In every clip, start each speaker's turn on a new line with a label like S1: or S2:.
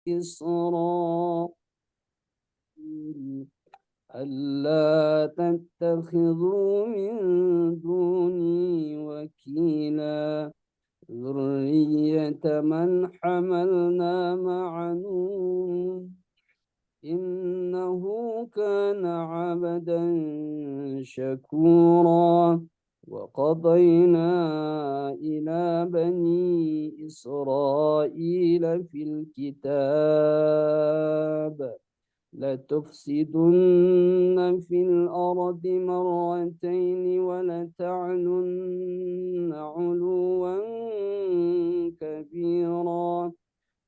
S1: إسرائيل ألا تتخذوا من دوني وكيلا ذرية من حملنا مع نوح إنه كان عبدا شكورا وقضينا إلى بني إسرائيل في الكتاب لتفسدن في الأرض مرتين ولتعلن علوا كبيرا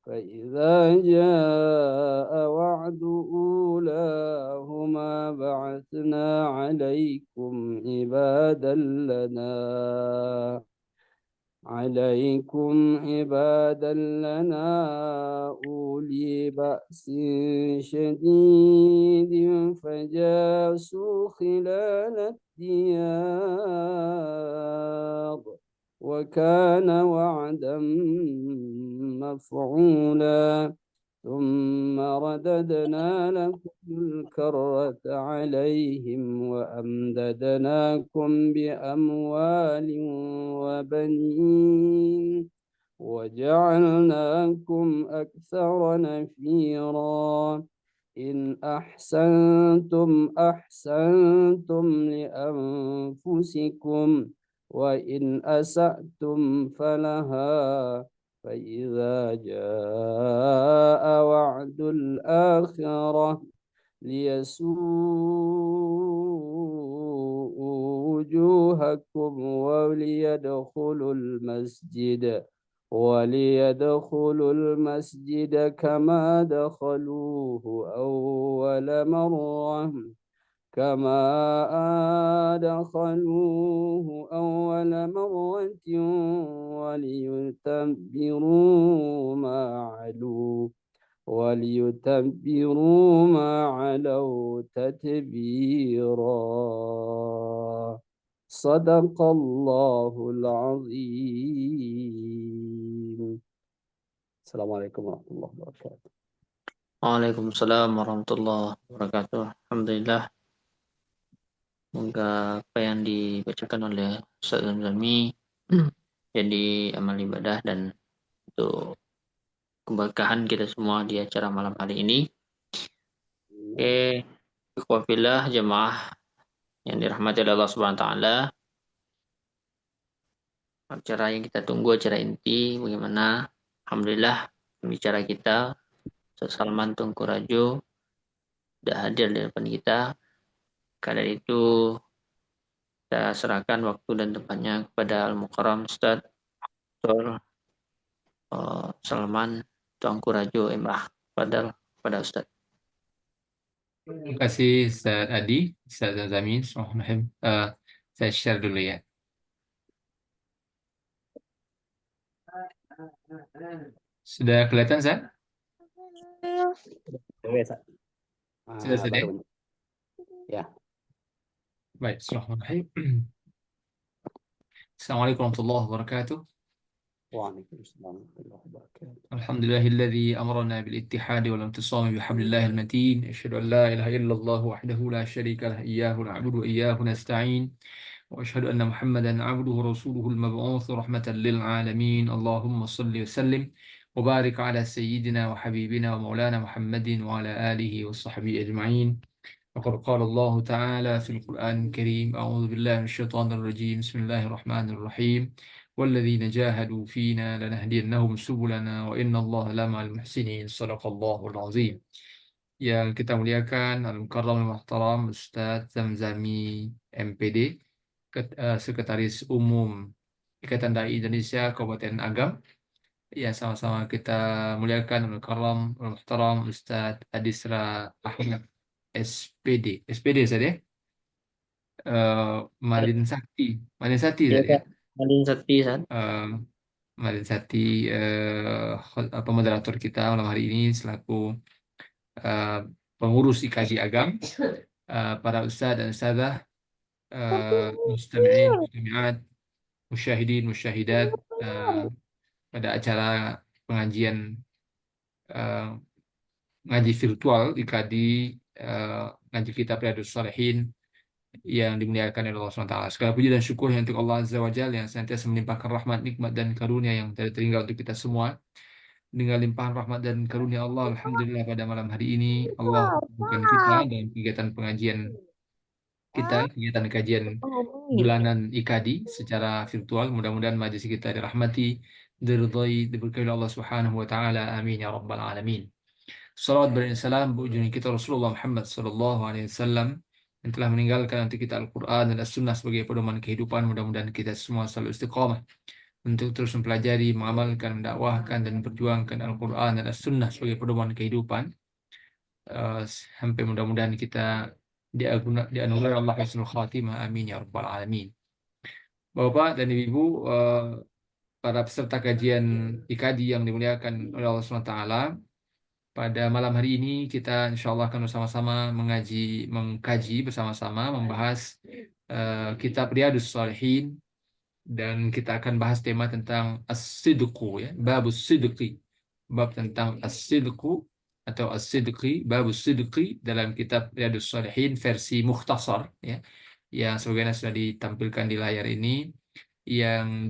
S1: فإذا جاء وعد أولاهما بعثنا عليكم عبادا لنا أولي بأس شديد فجاسوا خلال الديار وكان وعدا مفعولا ثم رددنا لكم الكرة عليهم وأمددناكم بأموال وبنين وجعلناكم أكثر نفيرا إن أحسنتم أحسنتم لأنفسكم وإن أسأتم فلها فإذا جاء وعد الآخرة ليسوءوا وجوهكم وليدخلوا المسجد كما دخلوه أول مرة وليتبروا ما علوا تتبيرا صدق الله العظيم. السلام عليكم ورحمة الله وبركاته.
S2: Waalaikumsalam warahmatullahi wabarakatuh. Alhamdulillah. Semoga apa yang dibacakan oleh Ustaz Zamzami jadi amal ibadah dan untuk keberkahan kita semua di acara malam hari ini. Oke, ikhwafillah jemaah yang dirahmati oleh Allah Subhanahu wa taala. Acara yang kita tunggu, acara inti bagaimana? Alhamdulillah pembicara kita Ustaz Salman Tungku Rajo sudah hadir di depan kita. Karena itu kita serahkan waktu dan tempatnya kepada Al-Mukarram Ustaz Dr. Salman Tungku Rajo Imrah. Pada Ustaz.
S3: Terima kasih Ustaz Adi, Ustaz Zamzami. Saya share dulu ya. Sudah kelihatan, Ustaz? Sudah sedih?
S1: Ya.
S3: Baik, bismillahirrahmanirrahim. Assalamualaikum warahmatullahi wabarakatuh.
S1: Waalaikumsalam warahmatullahi wabarakatuh.
S3: Alhamdulillahilladzi amarna bil ittihadi wal intisami bihablillahil matin. Asyhadu an la ilaha illallah wahdahu la syarika lah iyyahu na'budu wa iyyahu nasta'in. وأشهد أن محمدا عبده ورسوله المبعوث رحمة للعالمين اللهم صل وسلم وبارك على سيدنا وحبيبنا ومولانا محمد وعلى آله وصحبه أجمعين وقد قال الله تعالى في القرآن الكريم أعوذ بالله من الشيطان الرجيم بسم الله الرحمن الرحيم والذين جاهدوا فينا لنهدينهم سبلنا وإن الله لمع المحسنين صدق الله العظيم. Yang kita muliakan Al-Mukarram Al-Muhtaram Ustadz Zamzami MPD, Sekretaris Umum Ikatan Dai Indonesia Kabupaten Agam. Ya, sama-sama kita muliakan Al-Mukarram Al-Muhtaram Ustadz Adisra Ahmad SPD. SPD saja. Malin Sakti
S2: Ya,
S3: saja.
S2: Malin Sakti, Ustaz.
S3: Malin Sakti moderator kita malam hari ini selaku pengurus IKJ Agam, para ustadz dan ustadzah, mustami'in, mustami'at, musyahidin, musyahidat pada acara pengajian ngaji virtual IKADI, ngaji kitab Riyadhus Shalihin yang dimuliakan oleh Allah SWT. Segala puji dan syukur yang untuk Allah Azza wa Jalla yang senantiasa melimpahkan rahmat, nikmat, dan karunia yang tidak terhingga untuk kita semua. Dengan limpahan rahmat dan karunia Allah, alhamdulillah pada malam hari ini Allah bukan kita dalam kegiatan pengajian kita, kegiatan kajian bulanan IKADI secara virtual. Mudah-mudahan majelis kita dirahmati, diridhai, diberkahi oleh Allah Subhanahu wa taala. Amin ya rabbal alamin. Salawat dan salam berujung kita Rasulullah Muhammad sallallahu alaihi wasallam yang telah meninggalkan untuk kita Al-Qur'an dan As-Sunnah sebagai pedoman kehidupan. Mudah-mudahan kita semua selalu istiqamah untuk terus mempelajari, mengamalkan, mendakwahkan, dan memperjuangkan Al-Quran dan As-Sunnah sebagai pedoman kehidupan, sampai mudah-mudahan kita dianugerahi Allah husnul khatimah. Amin ya rabbal alamin. Bapak dan Ibu, para peserta kajian IKADI yang dimuliakan oleh Allah SWT, pada malam hari ini kita insya Allah akan bersama-sama mengkaji bersama-sama, membahas kitab Riyadhus Shalihin. Dan kita akan bahas tema tentang as-sidqu, ya, babus sidqi, bab tentang as-sidqu atau as-sidqi, babus sidqi dalam kitab Riyadhus Shalihin versi mukhtasar, ya, yang sebagaimana sudah ditampilkan di layar ini, yang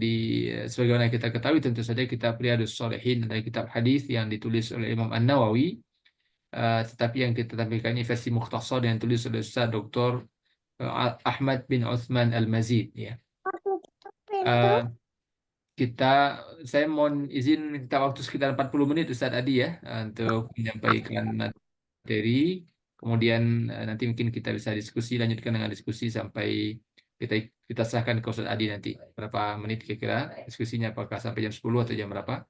S3: sebagaimana kita ketahui tentu saja kitab Riyadhus Shalihin adalah kitab hadis yang ditulis oleh Imam An-Nawawi, tetapi yang kita tampilkan ini versi mukhtasar yang ditulis oleh Ustaz Dr. Ahmad bin Uthman Al-Mazid, ya. Saya mohon izin minta waktu sekitar 40 menit Ustaz Adi, ya, untuk menyampaikan materi. Kemudian nanti mungkin kita bisa lanjutkan dengan diskusi sampai kita sahkan ke Ustaz Adi nanti. Berapa menit kira-kira diskusinya, apakah sampai jam 10 atau jam berapa?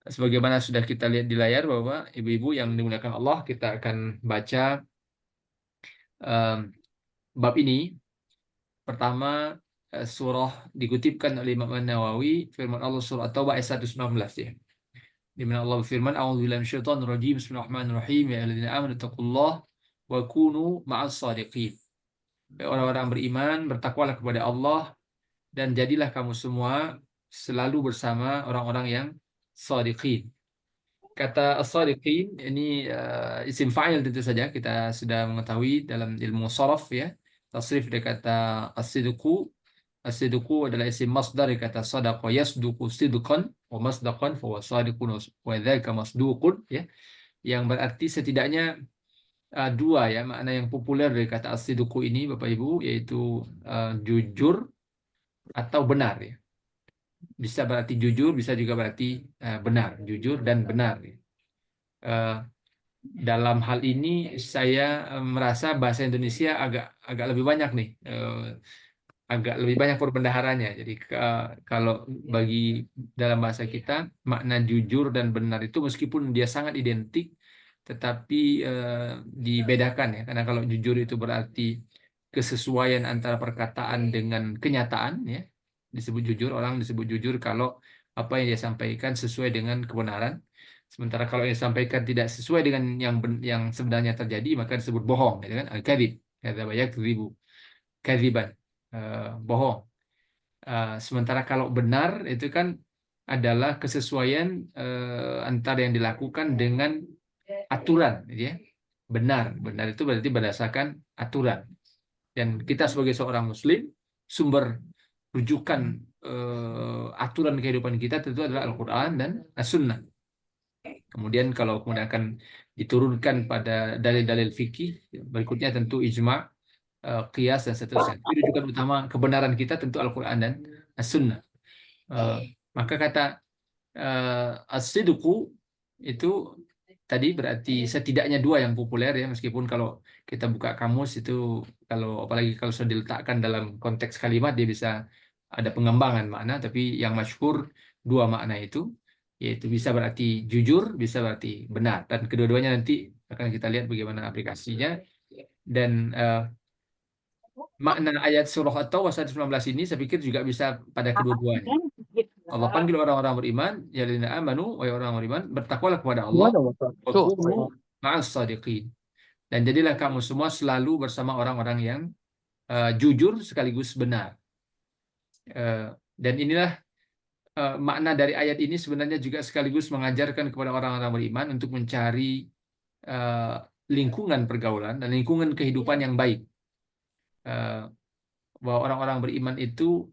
S3: Sebagaimana sudah kita lihat di layar bahwa ibu-ibu yang dimuliakan Allah, kita akan baca bab ini. Pertama, surah dikutipkan oleh Imam An-Nawawi, firman Allah surah At-Taubah ayat 119, ya. Di mana Allah berfirman, "A'udzubillahi minasyaitonir rajim. Bismillahirrahmanirrahim. Ya ayyuhalladzina amanu taqullaha wa kunu ma'as shadiqin." Orang-orang beriman, bertakwalah kepada Allah dan jadilah kamu semua selalu bersama orang-orang yang shadiqin. Kata as-shadiqin ini isim fa'il tentu saja kita sudah mengetahui dalam ilmu sharaf, ya. Tasrif dari kata as-sidqu. As-sidqu adalah isim masdar dari kata sadaqa yasduqu sidqan wa masdaqan fa huwa sadiqun wa dzaka masduqun, ya. Yang berarti setidaknya dua, ya, makna yang populer dari kata as-sidqu ini Bapak Ibu, yaitu jujur atau benar, ya. Bisa berarti jujur, bisa juga berarti benar, jujur dan benar, ya. Dalam hal ini saya merasa bahasa Indonesia agak lebih banyak nih, agak lebih banyak perbendaharanya. Jadi kalau bagi dalam bahasa kita makna jujur dan benar itu meskipun dia sangat identik, tetapi dibedakan, ya. Karena kalau jujur itu berarti kesesuaian antara perkataan dengan kenyataan, ya. Disebut jujur, orang disebut jujur kalau apa yang dia sampaikan sesuai dengan kebenaran. Sementara kalau yang disampaikan tidak sesuai dengan yang sebenarnya terjadi, maka disebut bohong, gitu kan? Al-kadzib, kadzaba yakdzibu kadziban, bohong. Sementara kalau benar itu kan adalah kesesuaian antara yang dilakukan dengan aturan, gitu, ya. Benar itu berarti berdasarkan aturan. Dan kita sebagai seorang Muslim, sumber rujukan aturan kehidupan kita tentu adalah Al-Quran dan As-Sunnah. Kemudian kalau kemudian akan diturunkan pada dalil-dalil fikih, berikutnya tentu ijma', qiyas, dan seterusnya. Tapi rujukan utama kebenaran kita tentu Al-Quran dan As-Sunnah. Maka kata as-sidqu itu tadi berarti setidaknya dua yang populer, ya, meskipun kalau kita buka kamus itu, apalagi kalau sudah diletakkan dalam konteks kalimat dia bisa ada pengembangan makna, tapi yang masyhur dua makna itu, yaitu bisa berarti jujur, bisa berarti benar, dan kedua-duanya nanti akan kita lihat bagaimana aplikasinya. Dan makna ayat surah At-Taubah 119 ini saya pikir juga bisa pada kedua-duanya. Allah panggil orang-orang beriman, ya lina amanu, wahai orang beriman, bertakwalah kepada Allah, wa kunu ma'as shadiqin, dan jadilah kamu semua selalu bersama orang-orang yang jujur sekaligus benar. Dan inilah makna dari ayat ini sebenarnya juga sekaligus mengajarkan kepada orang-orang beriman untuk mencari lingkungan pergaulan dan lingkungan kehidupan yang baik. Bahwa orang-orang beriman itu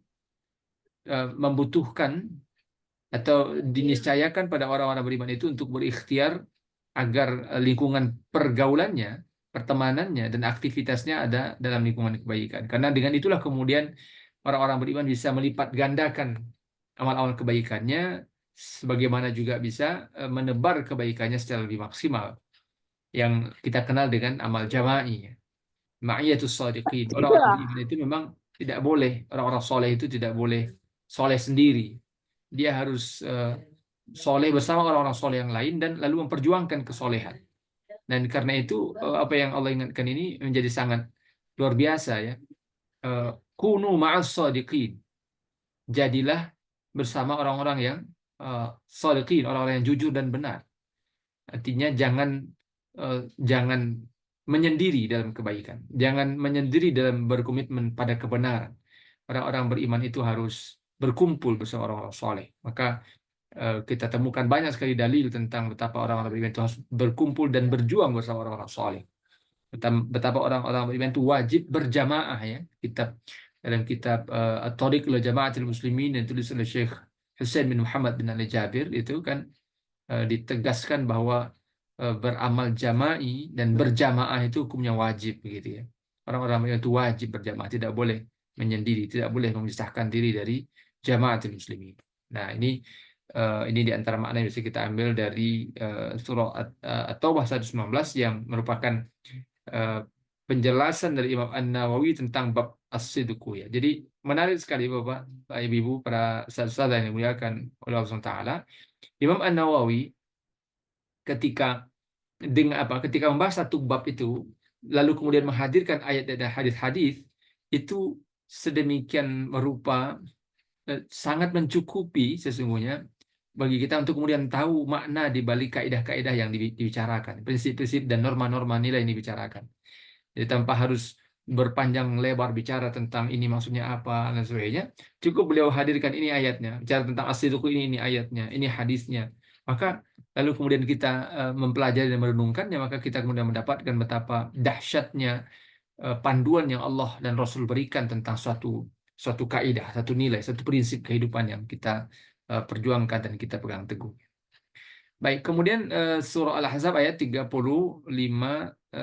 S3: membutuhkan atau diniscayakan pada orang-orang beriman itu untuk berikhtiar agar lingkungan pergaulannya, pertemanannya, dan aktivitasnya ada dalam lingkungan kebaikan. Karena dengan itulah kemudian orang-orang beriman bisa melipat gandakan amal-amal kebaikannya, sebagaimana juga bisa menebar kebaikannya secara lebih maksimal. Yang kita kenal dengan amal jama'i. Ma'iyatus shadiqin. Orang-orang beriman itu memang tidak boleh, orang-orang soleh itu tidak boleh soleh sendiri. Dia harus soleh bersama orang-orang soleh yang lain dan lalu memperjuangkan kesolehan. Dan karena itu apa yang Allah ingatkan ini menjadi sangat luar biasa ya. Kunu ma'as shadiqin. Jadilah bersama orang-orang yang shadiqin, orang-orang yang jujur dan benar. Artinya jangan menyendiri dalam kebaikan. Jangan menyendiri dalam berkomitmen pada kebenaran. Orang-orang beriman itu harus berkumpul bersama orang-orang soleh. Maka kita temukan banyak sekali dalil tentang betapa orang-orang beriman itu harus berkumpul dan berjuang bersama orang-orang soleh. Betapa orang-orang beriman itu wajib berjamaah ya. Dalam kitab At-Thariq ila Jama'atil Muslimin yang ditulis oleh Syekh Husain bin Muhammad bin Ali Jabir itu kan ditegaskan bahwa beramal jama'i dan berjamaah itu hukumnya wajib begitu ya. Orang-orang itu wajib berjamaah, tidak boleh menyendiri, tidak boleh memisahkan diri dari jamaatul muslimin. Nah, ini di antara makna yang bisa kita ambil dari surah At-Taubah 119 yang merupakan penjelasan dari Imam An-Nawawi tentang bab as-sidqu ya. Jadi menarik sekali Bapak, Ibu, para ustaz-ustaz yang dimuliakan oleh Allah Taala. Imam An-Nawawi ketika membahas satu bab itu lalu kemudian menghadirkan ayat dan hadis-hadis itu sedemikian merupa sangat mencukupi sesungguhnya bagi kita untuk kemudian tahu makna di balik kaidah-kaidah yang dibicarakan, prinsip-prinsip dan norma-norma nilai yang dibicarakan. Jadi tanpa harus berpanjang lebar bicara tentang ini maksudnya apa dan sebagainya, cukup beliau hadirkan ini ayatnya, bicara tentang as-sidqu ini ayatnya, ini hadisnya. Maka lalu kemudian kita mempelajari dan merenungkannya, maka kita kemudian mendapatkan betapa dahsyatnya panduan yang Allah dan Rasul berikan tentang suatu kaidah, satu nilai, satu prinsip kehidupan yang kita perjuangkan dan kita pegang teguh. Baik, kemudian surah Al-Ahzab ayat 35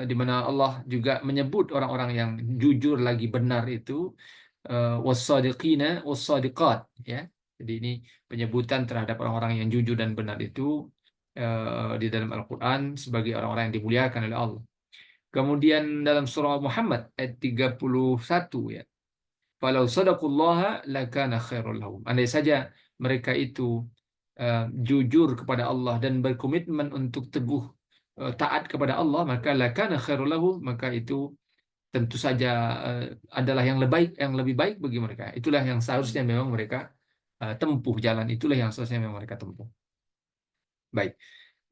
S3: di mana Allah juga menyebut orang-orang yang jujur lagi benar itu was-sadiqina was-sadiqat ya. Jadi ini penyebutan terhadap orang-orang yang jujur dan benar itu di dalam Al-Qur'an sebagai orang-orang yang dimuliakan oleh Allah. Kemudian dalam surah Muhammad ayat 31 ya. Falau sadaqullaha lakana khairul lahum. Andai saja mereka itu jujur kepada Allah dan berkomitmen untuk teguh taat kepada Allah, maka lakana khairul lahum, maka itu tentu saja adalah yang lebih baik bagi mereka. Itulah yang seharusnya memang mereka tempuh, jalan itulah yang seharusnya memang mereka tempuh. Baik.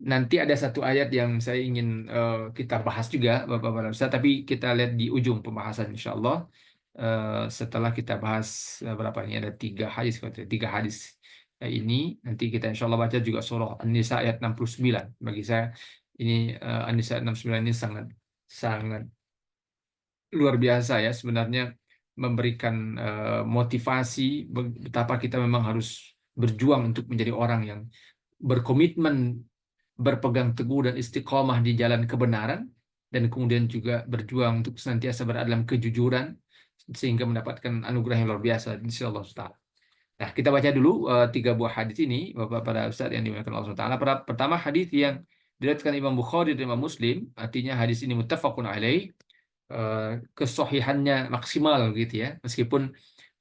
S3: Nanti ada satu ayat yang saya ingin kita bahas juga Bapak-Bapak Ustaz, tapi kita lihat di ujung pembahasan insyaallah setelah kita bahas berapa ini ada 3 hadis ini nanti kita insyaallah baca juga surah An-Nisa ayat 69. Bagi saya ini An-Nisa 69 ini sangat luar biasa ya, sebenarnya memberikan motivasi betapa kita memang harus berjuang untuk menjadi orang yang berkomitmen, berpegang teguh dan istiqomah di jalan kebenaran, dan kemudian juga berjuang untuk senantiasa berada dalam kejujuran sehingga mendapatkan anugerah yang luar biasa insyaallah taala. Nah, kita baca dulu 3 buah hadis ini Bapak para ustaz yang dimuliakan Allah taala. Pertama hadis yang diriwayatkan Imam Bukhari dan Imam Muslim, artinya hadis ini muttafaqun alaih, kesohihannya maksimal gitu ya, meskipun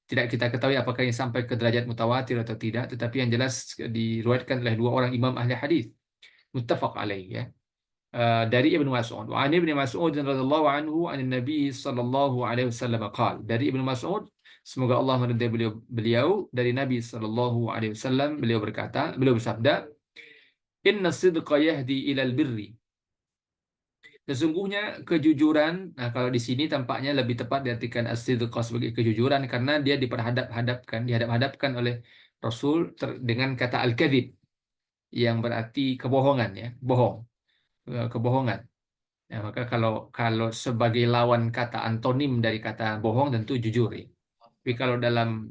S3: tidak kita ketahui apakah ini sampai ke derajat mutawatir atau tidak, tetapi yang jelas diriwayatkan oleh 2 orang imam ahli hadis, muttafaq alaih ya. Dari Ibnu Mas'ud. Wa an Ibnu Mas'ud radhiyallahu anhu an Nabi sallallahu alaihi wasallam qaal. Dari Ibnu Mas'ud, semoga Allah meridai beliau, dari Nabi sallallahu alaihi wasallam, beliau bersabda, "Inna sidqa yahdi ilal birri." Sesungguhnya kejujuran, nah kalau di sini tampaknya lebih tepat diartikan as-sidqa sebagai kejujuran karena dia dihadap-hadapkan oleh Rasul dengan kata al-kadzib yang berarti kebohongan ya, bohong, kebohongan. Nah, maka kalau sebagai lawan kata antonim dari kata bohong tentu jujur ya. Tapi kalau dalam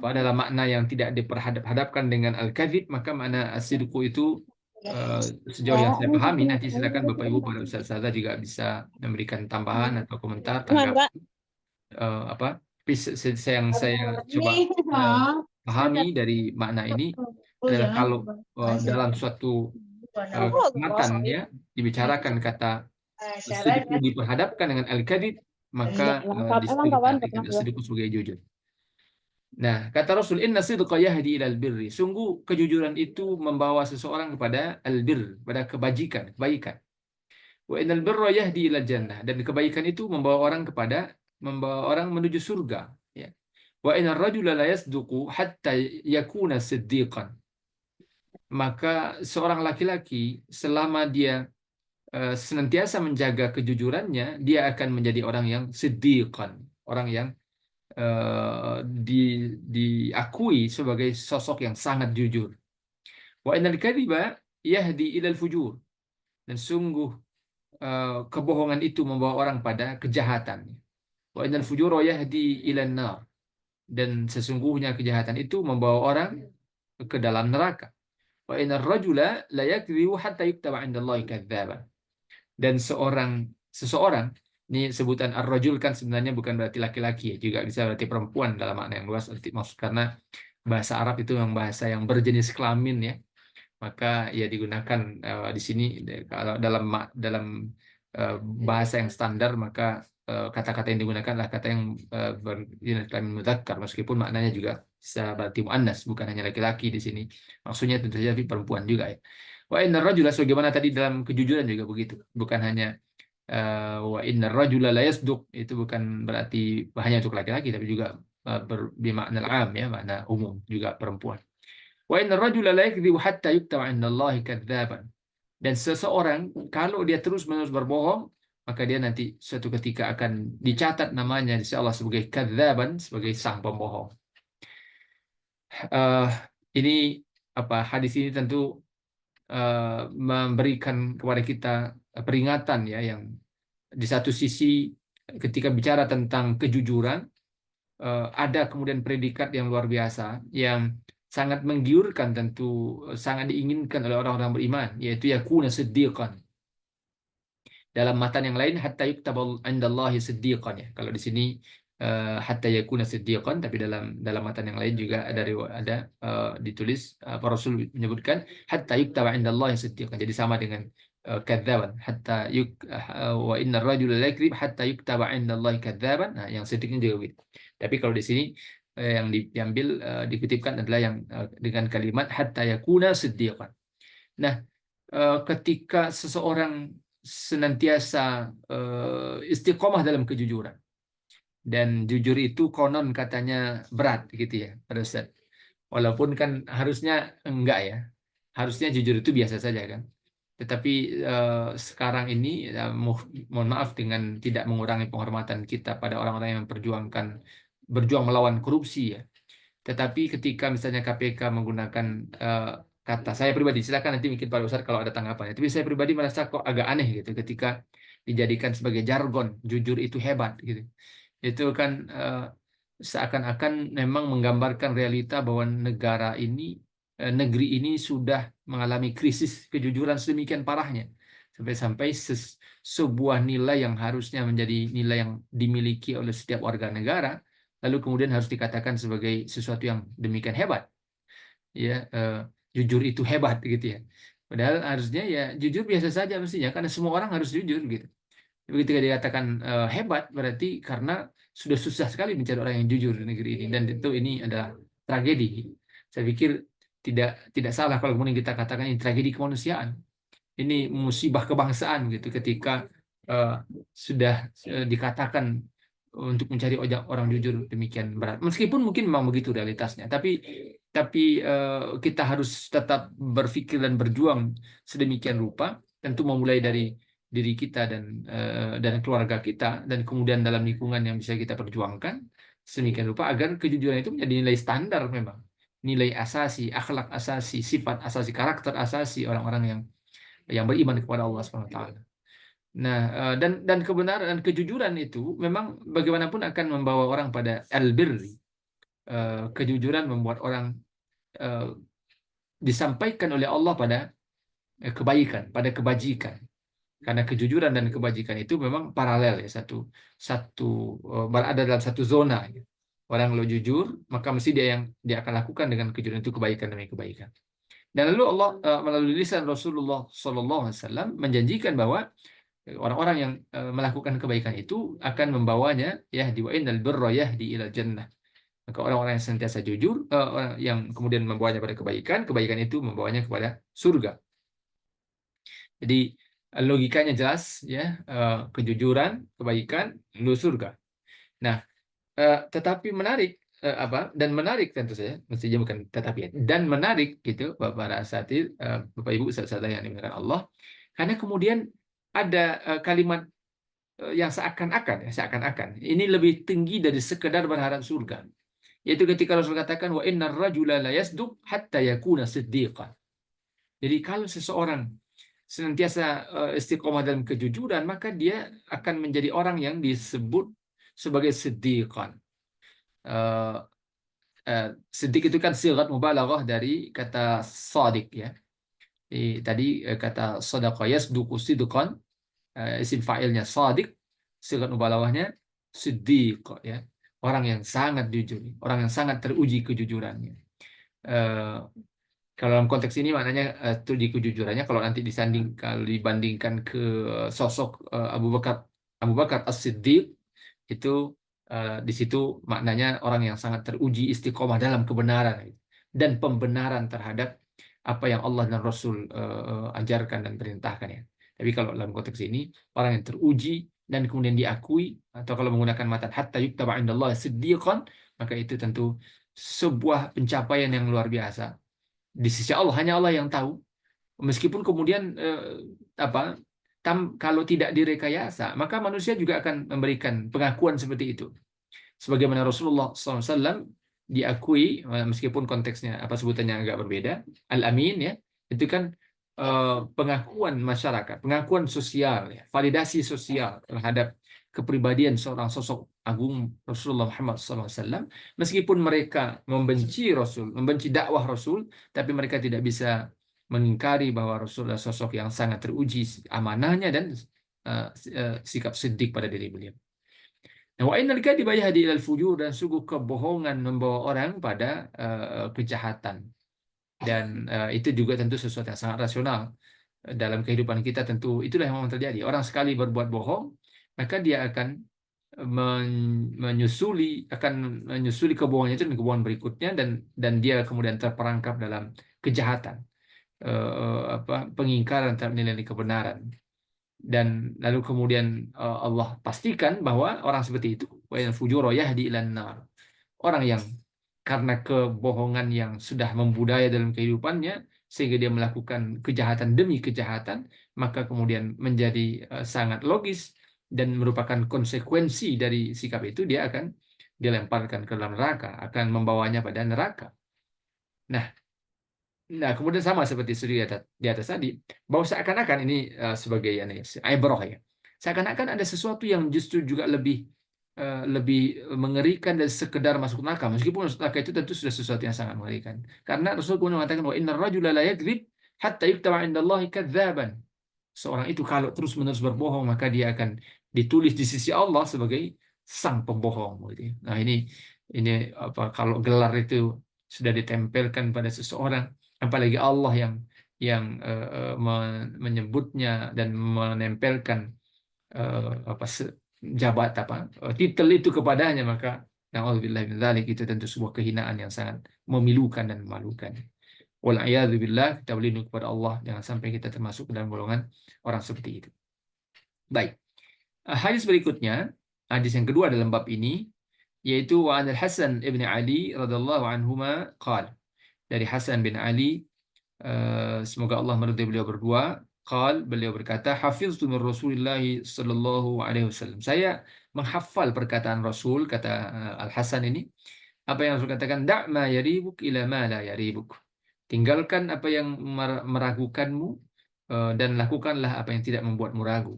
S3: dalam makna yang tidak diperhadap-hadapkan dengan al-kadzib, maka makna as-sidqu itu sejauh yang saya pahami, nanti silakan Bapak Ibu para ustaz-ustazah juga bisa memberikan tambahan atau komentar tanggapan tapi yang saya coba pahami dari makna ini adalah kalau dalam suatu matan ya dibicarakan kata sidqu diperhadapkan dengan al-kadzib, maka di situ diartikan as-sidqu sebagai jujur. Nah, kata Rasul, inna sidqa yahdi ilal birri. Sungguh kejujuran itu membawa seseorang kepada albir, pada kebaikan. Wa innal birra yahdi ilal jannah. Dan kebaikan itu membawa orang menuju surga. Ya. Wa innar rajula la yasduqu hatta yakuna siddiqan. Maka seorang laki-laki selama dia senantiasa menjaga kejujurannya, dia akan menjadi orang yang siddiqan, orang yang diakui sebagai sosok yang sangat jujur. Wa innal kadhiba yahdi ilal fujur. Dan sungguh kebohongan itu membawa orang pada kejahatan. Wa innal fujura yahdi ilan nar. Dan sesungguhnya kejahatan itu membawa orang ke dalam neraka. Wa innar rajula la yakdhibu hatta yuktaba 'indallahi kadzdzaban. Dan seseorang ini sebutan ar-rajul kan sebenarnya bukan berarti laki-laki ya, juga bisa berarti perempuan dalam makna yang luas maksud, karena bahasa Arab itu memang bahasa yang berjenis kelamin ya. Maka ya digunakan di sini kalau dalam bahasa yang standar, maka kata-kata yang digunakan adalah kata yang berjenis kelamin mudzakkar, meskipun maknanya juga bisa berarti muannas, bukan hanya laki-laki di sini. Maksudnya tentu saja perempuan juga ya. Wa innar rajula, sebagaimana tadi dalam kejujuran juga begitu. Bukan hanya wa innar rajula la yasduq, itu bukan berarti hanya untuk laki-laki, tapi juga bermakna am ya, makna umum juga perempuan. Wa innar rajula la yakdzibu hatta yuktaba 'indallahi kadzdzaban. Dan seseorang kalau dia terus-menerus berbohong, maka dia nanti suatu ketika akan dicatat namanya di sisi Allah sebagai kadzdzaban, sebagai sang pembohong. Ini hadis ini tentu memberikan kepada kita peringatan ya, yang di satu sisi ketika bicara tentang kejujuran ada kemudian predikat yang luar biasa yang sangat menggiurkan, tentu sangat diinginkan oleh orang-orang beriman, yaitu yakuna siddiqan. Dalam matan yang lain hatta yuktaba 'indallahi siddiqan ya. Kalau di sini hatta yakuna siddiqan, tapi dalam matan yang lain juga ada ditulis Rasul menyebutkan hatta yuktaba 'indallahi siddiqan. Jadi sama dengan kadzaban, hatta wa innar rajula la yakdzib hatta yuktaba 'indallahi kadzaban. Nah, yang sedikitnya juga begitu. Tapi kalau di sini yang diambil dikutipkan adalah yang dengan kalimat hatta yakuna siddiqan. Nah, ketika seseorang senantiasa istiqomah dalam kejujuran, dan jujur itu konon katanya berat gitu ya pada Ustaz. Walaupun kan harusnya enggak ya. Harusnya jujur itu biasa saja kan. Tetapi sekarang ini mohon maaf dengan tidak mengurangi penghormatan kita pada orang-orang yang berjuang melawan korupsi ya. Tetapi ketika misalnya KPK menggunakan kata, saya pribadi, silakan nanti mungkin Pak Ustaz kalau ada tanggapan. Tapi saya pribadi merasa kok agak aneh gitu ketika dijadikan sebagai jargon, jujur itu hebat gitu. Itu kan seakan-akan memang menggambarkan realita bahwa negeri ini sudah mengalami krisis kejujuran sedemikian parahnya, sampai-sampai sebuah nilai yang harusnya menjadi nilai yang dimiliki oleh setiap warga negara, lalu kemudian harus dikatakan sebagai sesuatu yang demikian hebat ya. Jujur itu hebat gitu ya, padahal harusnya ya jujur biasa saja mestinya, karena semua orang harus jujur gitu. Ketika dikatakan hebat berarti karena sudah susah sekali mencari orang yang jujur di negeri ini, dan tentu ini adalah tragedi. Saya pikir tidak salah kalau kemudian kita katakan ini tragedi kemanusiaan, ini musibah kebangsaan gitu, ketika sudah dikatakan untuk mencari orang jujur demikian berat. Meskipun mungkin memang begitu realitasnya, tapi kita harus tetap berpikir dan berjuang sedemikian rupa, tentu memulai dari diri kita dan keluarga kita, dan kemudian dalam lingkungan yang bisa kita perjuangkan, sedemikian rupa agar kejujuran itu menjadi nilai standar memang, nilai asasi, akhlak asasi, sifat asasi, karakter asasi orang-orang yang beriman kepada Allah Subhanahu wa taala. Nah, dan kebenaran dan kejujuran itu memang bagaimanapun akan membawa orang pada albirri. Kejujuran membuat orang disampaikan oleh Allah pada kebaikan, pada kebajikan. Karena kejujuran dan kebajikan itu memang paralel ya, satu berada dalam satu zona. Ya. Orang lo jujur, maka mesti dia akan lakukan dengan kejujuran itu kebaikan demi kebaikan. Dan lalu Allah melalui lisan Rasulullah SAW menjanjikan bahwa orang-orang yang melakukan kebaikan itu akan membawanya yahdi wa innal birra yahdi ilal jannah. Maka orang-orang yang senantiasa jujur, yang kemudian membawanya pada kebaikan, kebaikan itu membawanya kepada surga. Jadi logikanya jelas ya, kejujuran, kebaikan, lalu surga. Nah, tetapi menarik dan menarik tentu saja, mestinya bukan tetapi ya, dan menarik gitu para asatid, Bapak Ibu saudara yang dimuliakan Allah, karena kemudian ada kalimat yang seakan-akan ini lebih tinggi dari sekedar berharap surga. Yaitu ketika Rasul katakan wa innar rajula la yasduq hatta yakuna siddiqan. Jadi kalau seseorang senantiasa istiqomah dalam kejujuran, maka dia akan menjadi orang yang disebut sebagai siddiqan. Siddiq itu kan sigat mubalaghah dari kata sadiq ya. Tadi kata sadaqa yasduqu sidqan, isim fa'ilnya sadiq, sigat mubalaghahnya siddiq ya. Orang yang sangat jujur, orang yang sangat teruji kejujurannya. Kalau dalam konteks ini maknanya teruji kejujurannya kalau nanti kalau dibandingkan ke sosok Abu Bakar As-Siddiq itu di situ maknanya orang yang sangat teruji istiqomah dalam kebenaran dan pembenaran terhadap apa yang Allah dan Rasul ajarkan dan perintahkan ya. Tapi kalau dalam konteks ini orang yang teruji dan kemudian diakui, atau kalau menggunakan matan hatta yuktaba indallahi siddiqan, maka itu tentu sebuah pencapaian yang luar biasa di sisi Allah. Hanya Allah yang tahu. Meskipun kemudian kalau tidak direkayasa, maka manusia juga akan memberikan pengakuan seperti itu. Sebagaimana Rasulullah SAW diakui, meskipun konteksnya sebutannya agak berbeda, Al-Amin ya, itu kan pengakuan masyarakat, pengakuan sosial, ya, validasi sosial terhadap kepribadian seorang sosok agung Rasulullah Muhammad SAW. Meskipun mereka membenci Rasul, membenci dakwah Rasul, tapi mereka tidak bisa mengingkari bahwa Rasul adalah sosok yang sangat teruji amanahnya dan sikap siddiq pada diri beliau. Nah, wa innal kadhiba yahdi ilal fujur, dan sungguh kebohongan membawa orang pada kejahatan. Dan itu juga tentu sesuatu yang sangat rasional dalam kehidupan kita. Tentu itulah yang memang terjadi. Orang sekali berbuat bohong, maka dia akan menyusuli kebohongannya itu dan kebohongan berikutnya, dan dia kemudian terperangkap dalam kejahatan, pengingkaran terhadap nilai kebenaran. Dan lalu kemudian Allah pastikan bahwa orang seperti itu wa fujura yahdi ilan nar. Orang yang karena kebohongan yang sudah membudaya dalam kehidupannya sehingga dia melakukan kejahatan demi kejahatan, maka kemudian menjadi sangat logis dan merupakan konsekuensi dari sikap itu, dia akan dilemparkan ke dalam neraka, akan membawanya pada neraka. Nah, kemudian sama seperti studi di atas tadi, bahwa seakan-akan ini sebagai ibrah ya, seakan-akan ada sesuatu yang justru juga lebih mengerikan dari sekedar masuk neraka, meskipun masuk neraka itu tentu sudah sesuatu yang sangat mengerikan. Karena Rasul kemudian mengatakan wa innar rajula la yakdzib hatta yuktaba indallahi kadzaban. Seorang itu kalau terus-menerus berbohong, maka dia akan ditulis di sisi Allah sebagai sang pembohong. Nah, ini kalau gelar itu sudah ditempelkan pada seseorang, apalagi Allah yang menyebutnya dan menempelkan titel itu kepadanya, maka na'udzubillah min dzalik, itu tentu sebuah kehinaan yang sangat memilukan dan memalukan. Wal'iyadzubillah, kita berlindung kepada Allah jangan sampai kita termasuk dalam golongan orang seperti itu. Baik. Hadis berikutnya, hadis yang kedua dalam bab ini, yaitu wa anil Hasan ibn Ali radhiyallahu anhuma qala, dari Hasan bin Ali, semoga Allah meridai beliau berdua, beliau berkata, hafiztu min Rasulillah sallallahu alaihi wasallam. Saya menghafal perkataan Rasul, kata Al-Hasan ini, apa yang Rasul katakan, da' ma yaribuk ila ma la yaribuk. Tinggalkan apa yang meragukanmu, dan lakukanlah apa yang tidak membuatmu ragu.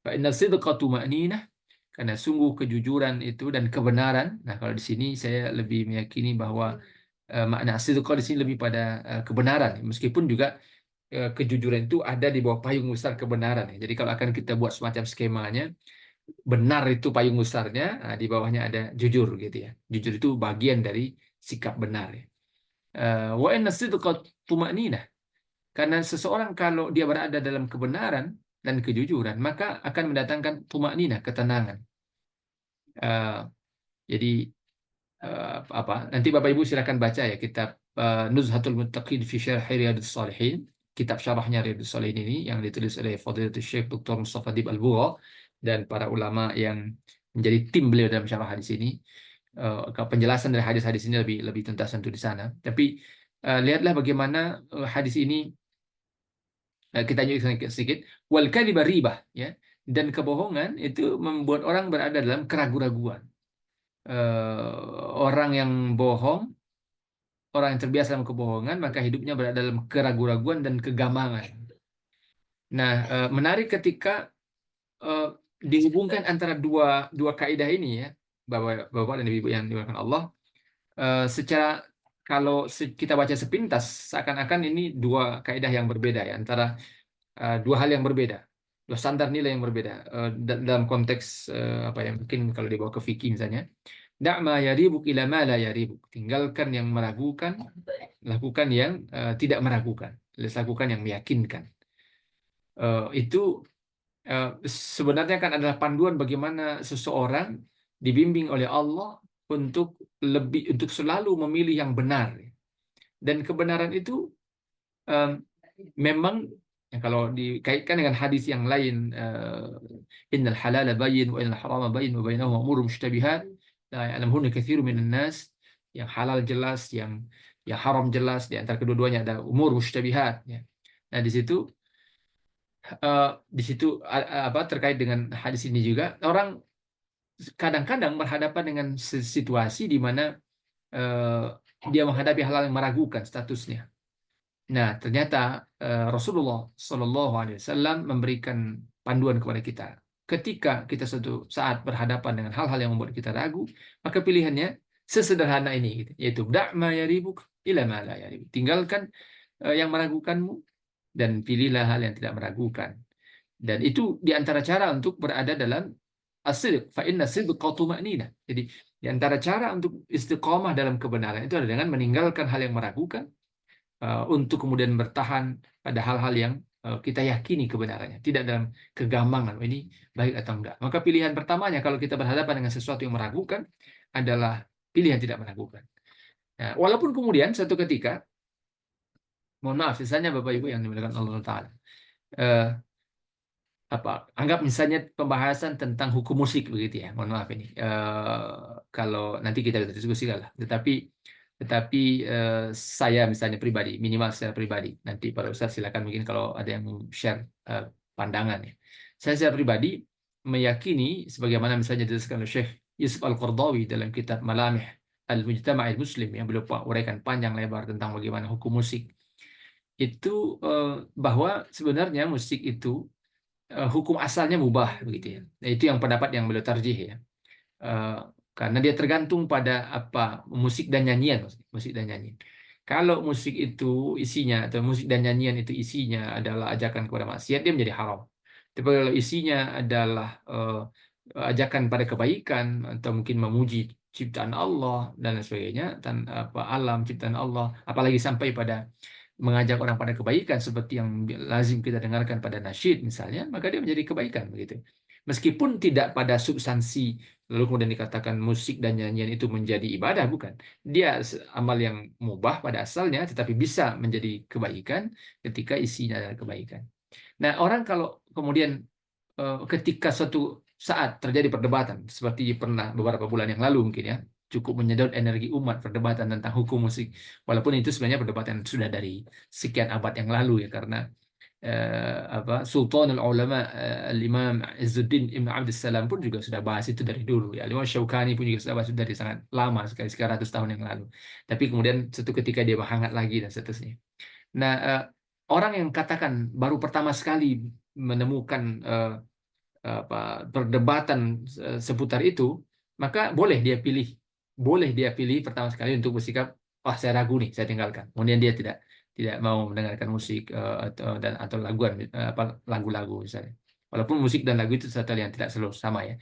S3: Fa inna sidqa tuma'ninah, karena sungguh kejujuran itu dan kebenaran. Nah, kalau di sini saya lebih meyakini bahwa makna sidqa di sini lebih pada kebenaran, meskipun juga kejujuran itu ada di bawah payung besar kebenaran. Jadi kalau akan kita buat semacam skemanya, benar itu payung besarnya, di bawahnya ada jujur gitu ya. Jujur itu bagian dari sikap benar ya. Wa inna sidqa tuma'ninah. Karena seseorang kalau dia berada dalam kebenaran dan kejujuran, maka akan mendatangkan tuma'ninah, ketenangan. Jadi apa? Nanti Bapak Ibu silakan baca ya kitab Nuzhatul Muttaqin fi Syarh Riyadhus Shalihin, kitab syarahnya Riyadhus Shalihin ini yang ditulis oleh Fadilatul Syekh Dr. Mustafa Dib Al-Bugha dan para ulama yang menjadi tim beliau dalam syarah hadis ini. Penjelasan dari hadis-hadis ini lebih tuntas tentu di sana. Tapi lihatlah bagaimana hadis ini, kita lanjutkan sedikit. Wal kadhiba ribah, ya. Dan kebohongan itu membuat orang berada dalam keraguan-raguan. Orang yang bohong, orang yang terbiasa dalam kebohongan, maka hidupnya berada dalam keraguan-raguan dan kegamangan. Nah, menarik ketika dihubungkan antara dua kaidah ini ya, Bapak dan Ibu yang dimuliakan Allah. Secara kalau kita baca sepintas, seakan-akan ini dua kaidah yang berbeda ya, antara dua hal yang berbeda, dua standar nilai yang berbeda dalam konteks apa ya, mungkin kalau dibawa ke fikih misalnya, da'ma yaribuk ila ma la yaribuk. Tinggalkan yang meragukan, lakukan yang tidak meragukan. Lakukan yang meyakinkan. Itu sebenarnya kan adalah panduan bagaimana seseorang dibimbing oleh Allah untuk selalu memilih yang benar. Dan kebenaran itu memang kalau dikaitkan dengan hadis yang lain, innal halala bayyin wa innal harama bayyin wa bainahuma umurun mushtabihat la ya'lamuhunna katsirun minan nas. Yang halal jelas, yang haram jelas, di antara kedua-duanya ada umur mushtabihat ya. Nah, di situ apa terkait dengan hadis ini juga, orang kadang-kadang berhadapan dengan situasi di mana dia menghadapi hal yang meragukan statusnya. Nah, ternyata Rasulullah Shallallahu Alaihi Wasallam memberikan panduan kepada kita. Ketika kita suatu saat berhadapan dengan hal-hal yang membuat kita ragu, maka pilihannya sesederhana ini, gitu, yaitu da'ma yaribuk ila ma la yaribuk. Tinggalkan yang meragukanmu dan pilihlah hal yang tidak meragukan. Dan itu diantara cara untuk berada dalam as-sidq, fa inna sidqa tuma'ninah. Jadi diantara cara untuk istiqomah dalam kebenaran itu adalah dengan meninggalkan hal yang meragukan, untuk kemudian bertahan pada hal-hal yang kita yakini kebenarannya, tidak dalam kegamangan ini baik atau enggak. Maka pilihan pertamanya kalau kita berhadapan dengan sesuatu yang meragukan adalah pilihan tidak meragukan. Nah, walaupun kemudian suatu ketika, mohon maaf, misalnya Bapak Ibu yang dimuliakan Allah Ta'ala, anggap misalnya pembahasan tentang hukum musik begitu ya, mohon maaf ini, kalau nanti kita bisa diskusikan lah, tetapi saya misalnya pribadi, minimal secara pribadi, nanti para Ustaz silakan mungkin kalau ada yang share pandangan ya. Saya secara pribadi meyakini, sebagaimana misalnya dijelaskan oleh Syekh Yusuf Al-Qardawi dalam kitab Malamih Al-Mujtama' Al-Muslim yang beliau uraikan panjang lebar tentang bagaimana hukum musik itu, bahwa sebenarnya musik itu hukum asalnya mubah begitu ya. Nah, itu yang pendapat yang beliau tarjih ya. Karena dia tergantung pada apa musik dan nyanyian. Kalau musik itu isinya, atau musik dan nyanyian itu isinya adalah ajakan kepada maksiat, dia menjadi haram. Tapi kalau isinya adalah ajakan pada kebaikan atau mungkin memuji ciptaan Allah dan lain sebagainya, dan alam ciptaan Allah, apalagi sampai pada mengajak orang pada kebaikan seperti yang lazim kita dengarkan pada nasyid misalnya, maka dia menjadi kebaikan begitu. Meskipun tidak pada substansi, lalu kemudian dikatakan musik dan nyanyian itu menjadi ibadah, bukan. Dia amal yang mubah pada asalnya, tetapi bisa menjadi kebaikan ketika isinya adalah kebaikan. Nah, orang kalau kemudian ketika suatu saat terjadi perdebatan, seperti pernah beberapa bulan yang lalu mungkin ya, cukup menyedot energi umat perdebatan tentang hukum musik, walaupun itu sebenarnya perdebatan sudah dari sekian abad yang lalu ya, karena Sultanul Ulama Al-Imam Izzuddin Ibn Abdussalam pun juga sudah bahas itu dari dulu ya. Al-Imam Syaukani pun juga sudah bahas itu dari sangat lama sekali, sekian ratus tahun yang lalu. Tapi kemudian suatu ketika dia menghangat lagi dan seterusnya. Nah, orang yang katakan baru pertama sekali menemukan perdebatan seputar itu, maka boleh dia pilih pertama sekali untuk bersikap, oh saya ragu nih, saya tinggalkan. Kemudian dia tidak mau mendengarkan musik atau lagu-lagu misalnya. Walaupun musik dan lagu itu satu hal yang tidak selalu sama ya.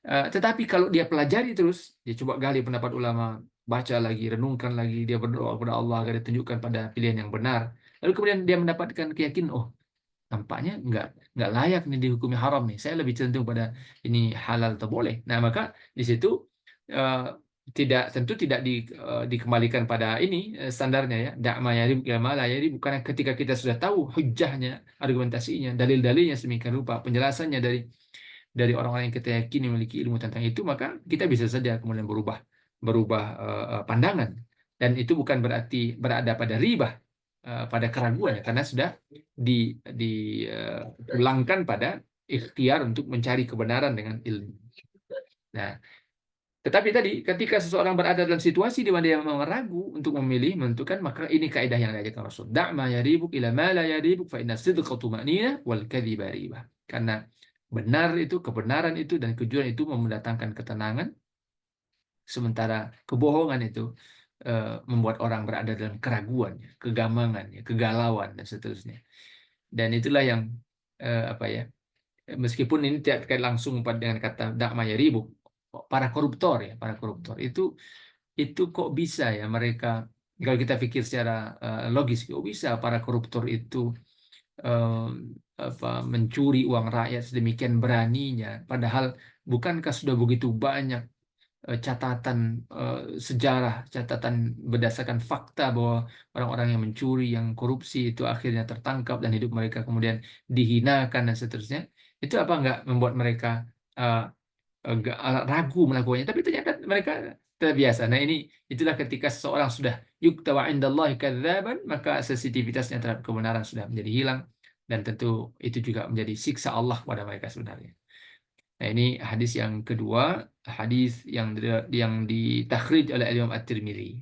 S3: Tetapi kalau dia pelajari terus, dia coba gali pendapat ulama, baca lagi, renungkan lagi, dia berdoa kepada Allah agar ditunjukkan pada pilihan yang benar. Lalu kemudian dia mendapatkan keyakinan, oh nampaknya nggak layak nih dihukumi haram nih. Saya lebih cenderung pada ini halal atau boleh. Nah maka di situ eh, tentu tidak dikembalikan pada ini standarnya ya. Da'ma yarib ma la yarib. Karena ketika kita sudah tahu hujahnya, argumentasinya, dalil-dalilnya sedemikian rupa, penjelasannya dari orang-orang yang kita yakini memiliki ilmu tentang itu, maka kita bisa saja kemudian berubah pandangan. Dan itu bukan berarti berada pada ribah, pada keraguan ya, karena sudah dipulangkan pada ikhtiar untuk mencari kebenaran dengan ilmu. Nah, tetapi tadi ketika seseorang berada dalam situasi di mana dia memang ragu untuk memilih, menentukan, maka ini kaidah yang diajarkan Rasul. Da' ma yaribuk ila ma la yaribuk fa inna sidqa tumanina wal kadhiba ribah. Karena kebenaran itu dan kejujuran itu mendatangkan ketenangan, sementara kebohongan itu membuat orang berada dalam keraguan, kegamangan, kegalauan dan seterusnya. Dan itulah yang meskipun ini tidak terkait langsung dengan kata da'ma yaribuk, para koruptor itu kok bisa ya mereka, kalau kita pikir secara logis, kok bisa para koruptor itu mencuri uang rakyat sedemikian beraninya, padahal bukankah sudah begitu banyak catatan sejarah, catatan berdasarkan fakta bahwa orang-orang yang mencuri, yang korupsi itu akhirnya tertangkap dan hidup mereka kemudian dihinakan dan seterusnya. Itu apa enggak membuat mereka ragu melakukannya? Tapi ternyata mereka terbiasa. Nah itulah ketika seseorang sudah yuktawa indallahi kadzaban, maka sensitivitasnya terhadap kebenaran sudah menjadi hilang, dan tentu itu juga menjadi siksa Allah pada mereka sebenarnya. Nah, ini hadis yang kedua, hadis yang ditakhrij oleh Imam At-Tirmidzi,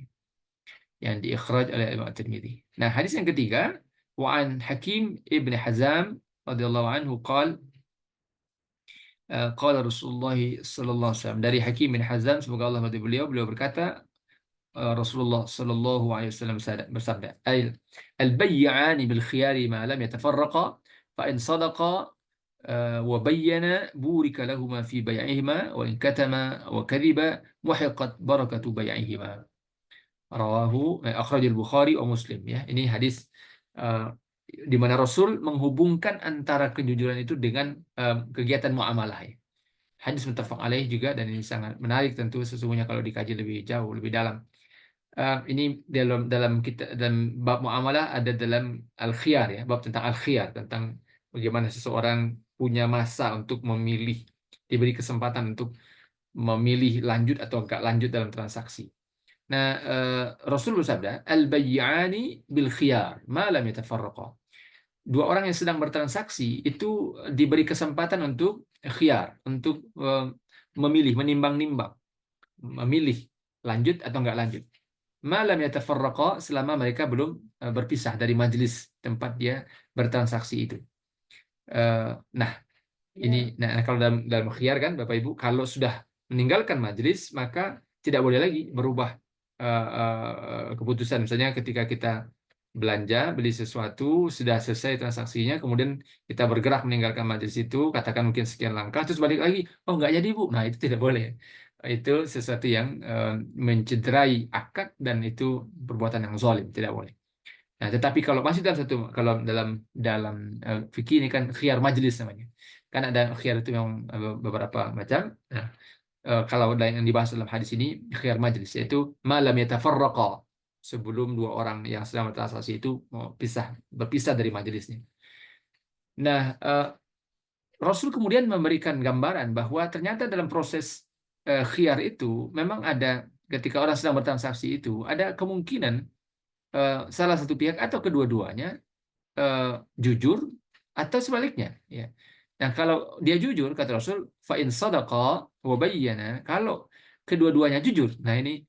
S3: yang diikhraj oleh Imam At-Tirmidzi. Nah, hadis yang ketiga, wa an Hakim ibn Hazam radhiyallahu anhu qala Rasulullah sallallahu alaihi wasallam, dari Hakim bin Hazam, semoga Allah meridai beliau berkata, Rasulullah sallallahu alaihi wasallam bersabda, al-bay'ani bil khiyari ma lam yatafarraqa fa in sadaqa wa bayyana burika lahuma fi bay'ihima wa in katama wa kadhiba muhiqat barakatu bay'ihima. Akhrajul Bukhari wa Muslim ya. Ini hadis di mana Rasul menghubungkan antara kejujuran itu dengan kegiatan muamalah ya. Hadis muttafaq alaih juga, dan ini sangat menarik tentu sesungguhnya kalau dikaji lebih jauh, lebih dalam. Ini dalam bab muamalah ada dalam al-khiyar ya, bab tentang al-khiyar, tentang bagaimana seseorang punya masa untuk memilih, diberi kesempatan untuk memilih lanjut atau enggak lanjut dalam transaksi. Nah, Rasul bersabda, al-bay'ani bil khiyar ma lam yatafarraqa. Dua orang yang sedang bertransaksi itu diberi kesempatan untuk khiyar, untuk memilih, menimbang-nimbang, memilih lanjut atau enggak lanjut. Malam yatafarraqa, selama mereka belum berpisah dari majelis tempat dia bertransaksi itu. Nah, kalau dalam khiyar kan Bapak Ibu, kalau sudah meninggalkan majelis maka tidak boleh lagi berubah keputusan. Misalnya ketika kita belanja, beli sesuatu, sudah selesai transaksinya, kemudian kita bergerak meninggalkan majelis itu, katakan mungkin sekian langkah, terus balik lagi, oh nggak jadi Bu. Nah itu tidak boleh. Itu sesuatu yang mencederai akad, dan itu perbuatan yang zalim, tidak boleh. Nah, tetapi kalau masih dalam fikih ini kan khiyar majlis namanya. Kan ada khiyar itu memang beberapa macam. Nah, kalau yang dibahas dalam hadis ini khiyar majlis, yaitu malam yatafarraqa, sebelum dua orang yang sedang bertransaksi itu berpisah dari majelisnya. Nah, Rasul kemudian memberikan gambaran bahwa ternyata dalam proses khiyar itu memang ada, ketika orang sedang bertransaksi itu ada kemungkinan salah satu pihak atau kedua-duanya jujur atau sebaliknya, ya. Nah, kalau dia jujur, kata Rasul, fa in sadaqa wa bayyana, kalau kedua-duanya jujur. Nah, ini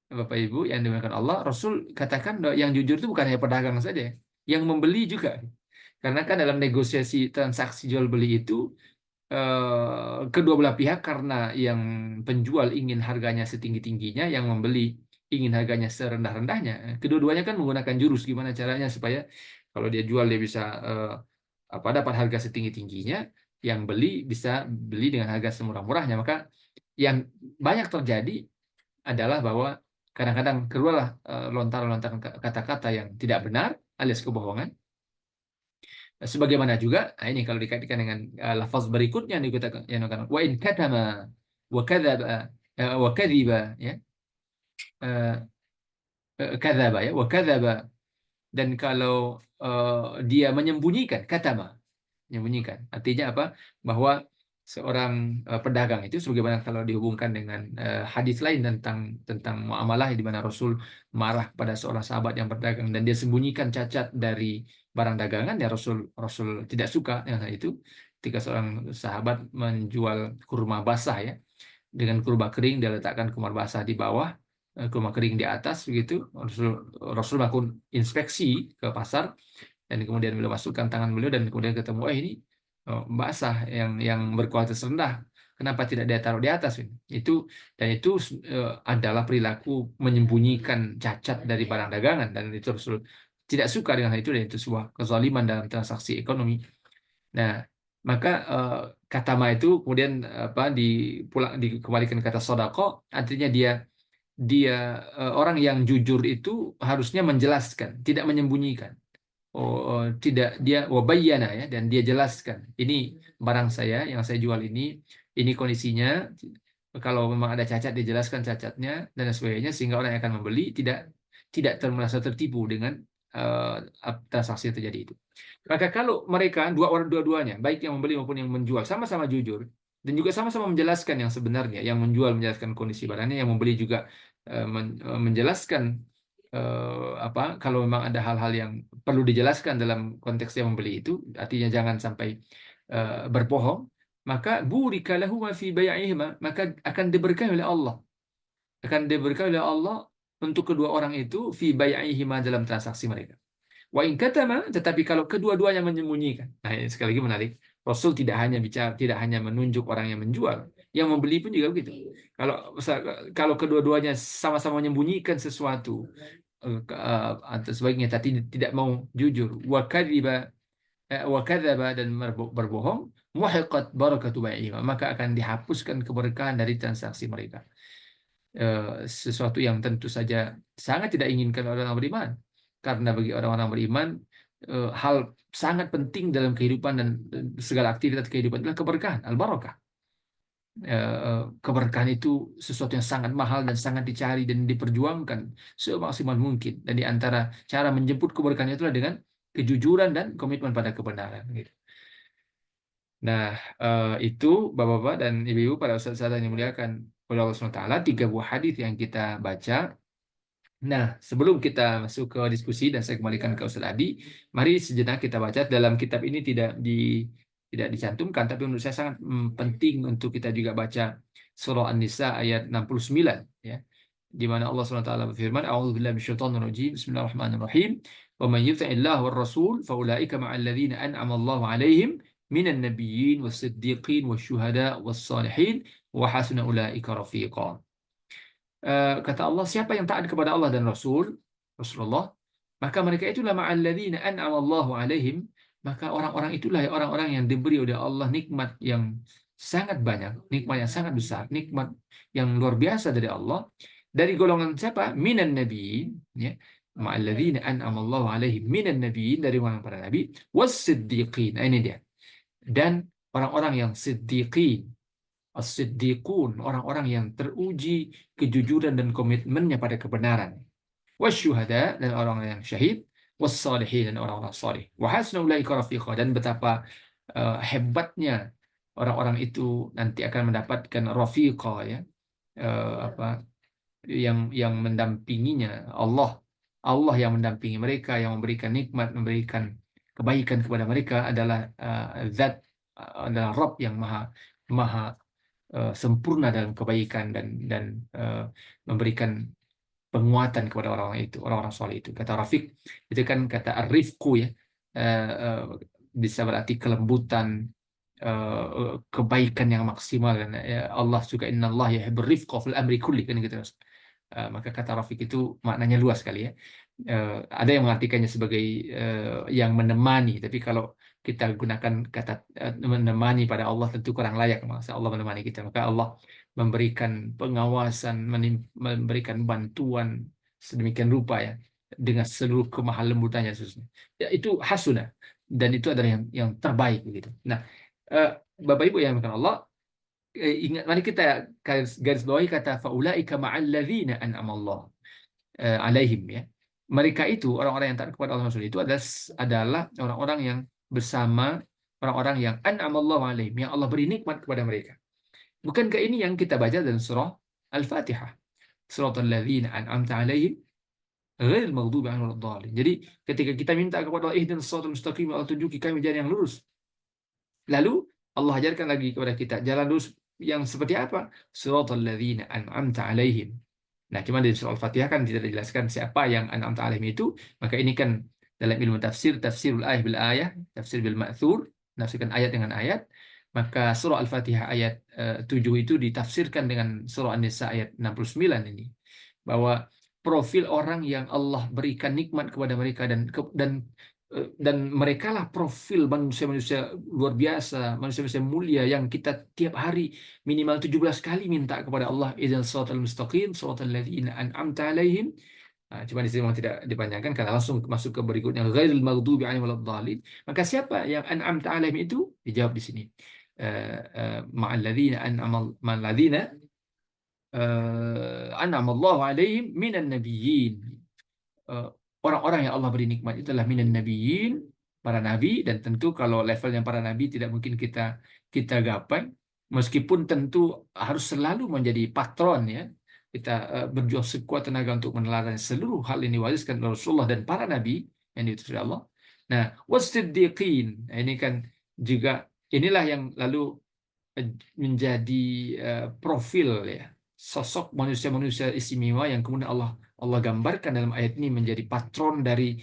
S3: Bapak Ibu yang dimuliakan Allah, Rasul katakan bahwa yang jujur itu bukan hanya pedagang saja, yang membeli juga. Karena kan dalam negosiasi transaksi jual beli itu kedua belah pihak, karena yang penjual ingin harganya setinggi-tingginya, yang membeli ingin harganya serendah-rendahnya. Kedua-duanya kan menggunakan jurus gimana caranya supaya kalau dia jual dia bisa dapat harga setinggi-tingginya, yang beli bisa beli dengan harga semurah-murahnya. Maka yang banyak terjadi adalah bahwa kadang-kadang keluarlah lontaran-lontaran kata-kata yang tidak benar alias kebohongan. Sebagaimana juga, nah ini kalau dikaitkan dengan lafaz berikutnya yang dikatakan wa in katama wa kadzaba wa kadziba, ya, kadzaba, ya, wa kadzaba, dan kalau dia menyembunyikan, katama, menyembunyikan, artinya apa? Bahwa seorang pedagang itu, sebagaimana kalau dihubungkan dengan hadis lain tentang muamalah, di mana Rasul marah pada seorang sahabat yang berdagang dan dia sembunyikan cacat dari barang dagangan, ya Rasul tidak suka yang itu. Ketika seorang sahabat menjual kurma basah, ya, dengan kurma kering dia letakkan kurma basah di bawah, kurma kering di atas, begitu. Rasul melakukan inspeksi ke pasar, dan kemudian beliau masukkan tangan beliau dan kemudian ketemu, ini basah yang berkualitas rendah, kenapa tidak dia taruh di atas? Itu adalah perilaku menyembunyikan cacat dari barang dagangan, dan itu Rasul tidak suka dengan hal itu, dan itu sebuah kezaliman dalam transaksi ekonomi. Nah, maka katama itu kemudian dikembalikan kata sodako, artinya dia orang yang jujur itu harusnya menjelaskan, tidak menyembunyikan. Tidak, dia wabayana, ya, dan dia jelaskan, ini barang saya yang saya jual ini kondisinya, kalau memang ada cacat dijelaskan cacatnya dan sebagainya, sehingga orang yang akan membeli tidak merasa tertipu dengan transaksi yang terjadi itu. Maka kalau mereka dua-duanya, baik yang membeli maupun yang menjual, sama-sama jujur dan juga sama-sama menjelaskan yang sebenarnya, yang menjual menjelaskan kondisi barangnya, yang membeli juga menjelaskan kalau memang ada hal-hal yang perlu dijelaskan dalam konteks yang membeli itu, artinya jangan sampai berbohong, maka burika lahu ma fi bai'ihima, maka akan diberkahi oleh Allah. Untuk kedua orang itu fi bai'ihima, dalam transaksi mereka. Wa in katama, tetapi kalau kedua-duanya menyembunyikan. Nah, ini sekali lagi menarik. Rasul tidak hanya menunjuk orang yang menjual, yang membeli pun juga begitu. Kalau kedua-duanya sama-sama menyembunyikan sesuatu, atau sebaiknya tapi tidak mau jujur, wa kadzaba, dan berbohong, muhiqat barakatu bai'ihima, maka akan dihapuskan keberkahan dari transaksi mereka. Sesuatu yang tentu saja sangat tidak inginkan oleh orang beriman, karena bagi orang-orang beriman hal sangat penting dalam kehidupan dan segala aktivitas kehidupan adalah keberkahan, al-barakah. Keberkahan itu sesuatu yang sangat mahal dan sangat dicari dan diperjuangkan semaksimal mungkin, dan di antara cara menjemput keberkahan itulah dengan kejujuran dan komitmen pada kebenaran, gitu. Nah, itu Bapak-bapak dan Ibu-ibu, para ustaz-ustaz yang dimuliakan oleh Allah SWT, 3 buah hadis yang kita baca. Nah, sebelum kita masuk ke diskusi dan saya kembalikan ke Ustaz Adi, mari sejenak kita baca. Dalam kitab ini tidak dicantumkan, tapi menurut saya sangat penting untuk kita juga baca surah An-Nisa ayat 69, ya, di mana Allah SWT berfirman, A'udzubillahi minasyaitonirrajim, Bismillahirrahmanirrahim, wa man yuti'illah war rasul faulaika ma'al ladzina an'ama Allahu 'alaihim minan nabiyyin was-siddiqin wasyuhada was-salihin wa hasuna ulaika rafiqa. Kata Allah, siapa yang taat kepada Allah dan Rasulullah, maka mereka itulah ma'alladzina an'ama Allahu 'alaihim, maka orang-orang itulah orang-orang yang diberi oleh Allah nikmat yang sangat banyak, nikmat yang sangat besar, nikmat yang luar biasa dari Allah. Dari golongan siapa? Minan nabiyyin, ya. Ma'alladzina an'ama Allahu 'alaihim minan nabiyyin, dari golongan para nabi, was-siddiqin. Nah, ini dia. Dan orang-orang yang siddiqin, as-siddiqun, orang-orang yang teruji kejujuran dan komitmennya pada kebenaran. Wasyuhada, dan orang-orang yang syahid. Wassalihin, dan orang-orang salih. Wa hasuna ulaika rafiqa, dan betapa hebatnya orang-orang itu nanti akan mendapatkan rafiqa, ya, yang mendampinginya, Allah yang mendampingi mereka, yang memberikan nikmat, memberikan kebaikan kepada mereka adalah zat adalah Rabb yang maha maha sempurna dalam kebaikan dan memberikan penguatan kepada orang-orang itu, orang-orang soleh itu. Kata Rafiq itu kan kata arifku ya, eh, eh, bisa berarti kelembutan, kebaikan yang maksimal. Dan Allah juga innallah yuhibbur rifqa fil amri kulli kan gitu. Maka kata Rafiq itu maknanya luas sekali ya. Ada yang mengartikannya sebagai yang menemani, tapi kalau kita gunakan kata menemani pada Allah tentu kurang layak. Masa Allah menemani kita, maka Allah memberikan pengawasan, memberikan bantuan sedemikian rupa ya, dengan seluruh kemahal lembutannya khususnya. Ya, itu hasunah, dan itu adalah yang terbaik begitu. Nah, eh, Bapak Ibu yang dimuliakan Allah, ingat, mari kita garis bawahi kata faulaika ma'alladzina an'amallah alaihim ya. Mereka itu orang-orang yang taat kepada Allah Rasul itu adalah orang-orang yang bersama orang-orang yang an'amallahu alaihim, yang Allah beri nikmat kepada mereka. Bukankah ini yang kita baca dalam surah Al-Fatihah? Suratul ladzina an'amta alaihim ghairil maghdubi 'alaihim waladdallin. Jadi ketika kita minta kepada Allah ihdinas shiratal mustaqim, Allah tunjuki kami jalan yang lurus. Lalu Allah ajarkan lagi kepada kita jalan lurus yang seperti apa? Suratal ladzina an'amta alaihim. Nah, cuma di surah Al-Fatihah kan tidak dijelaskan siapa yang an'amta alaihim itu. Maka ini kan dalam ilmu tafsir, tafsirul ayah bil ayah, tafsir bil ma'thur, menafsirkan ayat dengan ayat. Maka surah Al-Fatihah ayat 7 itu ditafsirkan dengan surah An-Nisa ayat 69 ini. Bahwa profil orang yang Allah berikan nikmat kepada mereka dan mereka lah profil manusia-manusia luar biasa, manusia-manusia mulia yang kita tiap hari minimal 17 kali minta kepada Allah idzal shiratal mustaqim shiratal ladzina an'amta alaihim. Nah, cuma di sini memang tidak dipanjangkan karena langsung masuk ke berikutnya ghairil maghdubi 'alaihim waladdallin. Maka siapa yang an'amta alaihim itu? Dijawab di sini. Ma'al ladzina ma'al ladzina an'amallahu alaihim minan nabiyyin. eh, Orang-orang yang Allah beri nikmat itu adalah minan nabiyyin, para nabi, dan tentu kalau levelnya para nabi tidak mungkin kita kita gapai, meskipun tentu harus selalu menjadi patron ya. Kita berjuang sekuat tenaga untuk meneladani seluruh hal ini diwariskan oleh Rasulullah dan para nabi yang diutus oleh Allah. Nah, wasiddiqin. Nah, ini kan juga inilah yang lalu menjadi profil ya, sosok manusia-manusia istimewa yang kemudian Allah gambarkan dalam ayat ini menjadi patron dari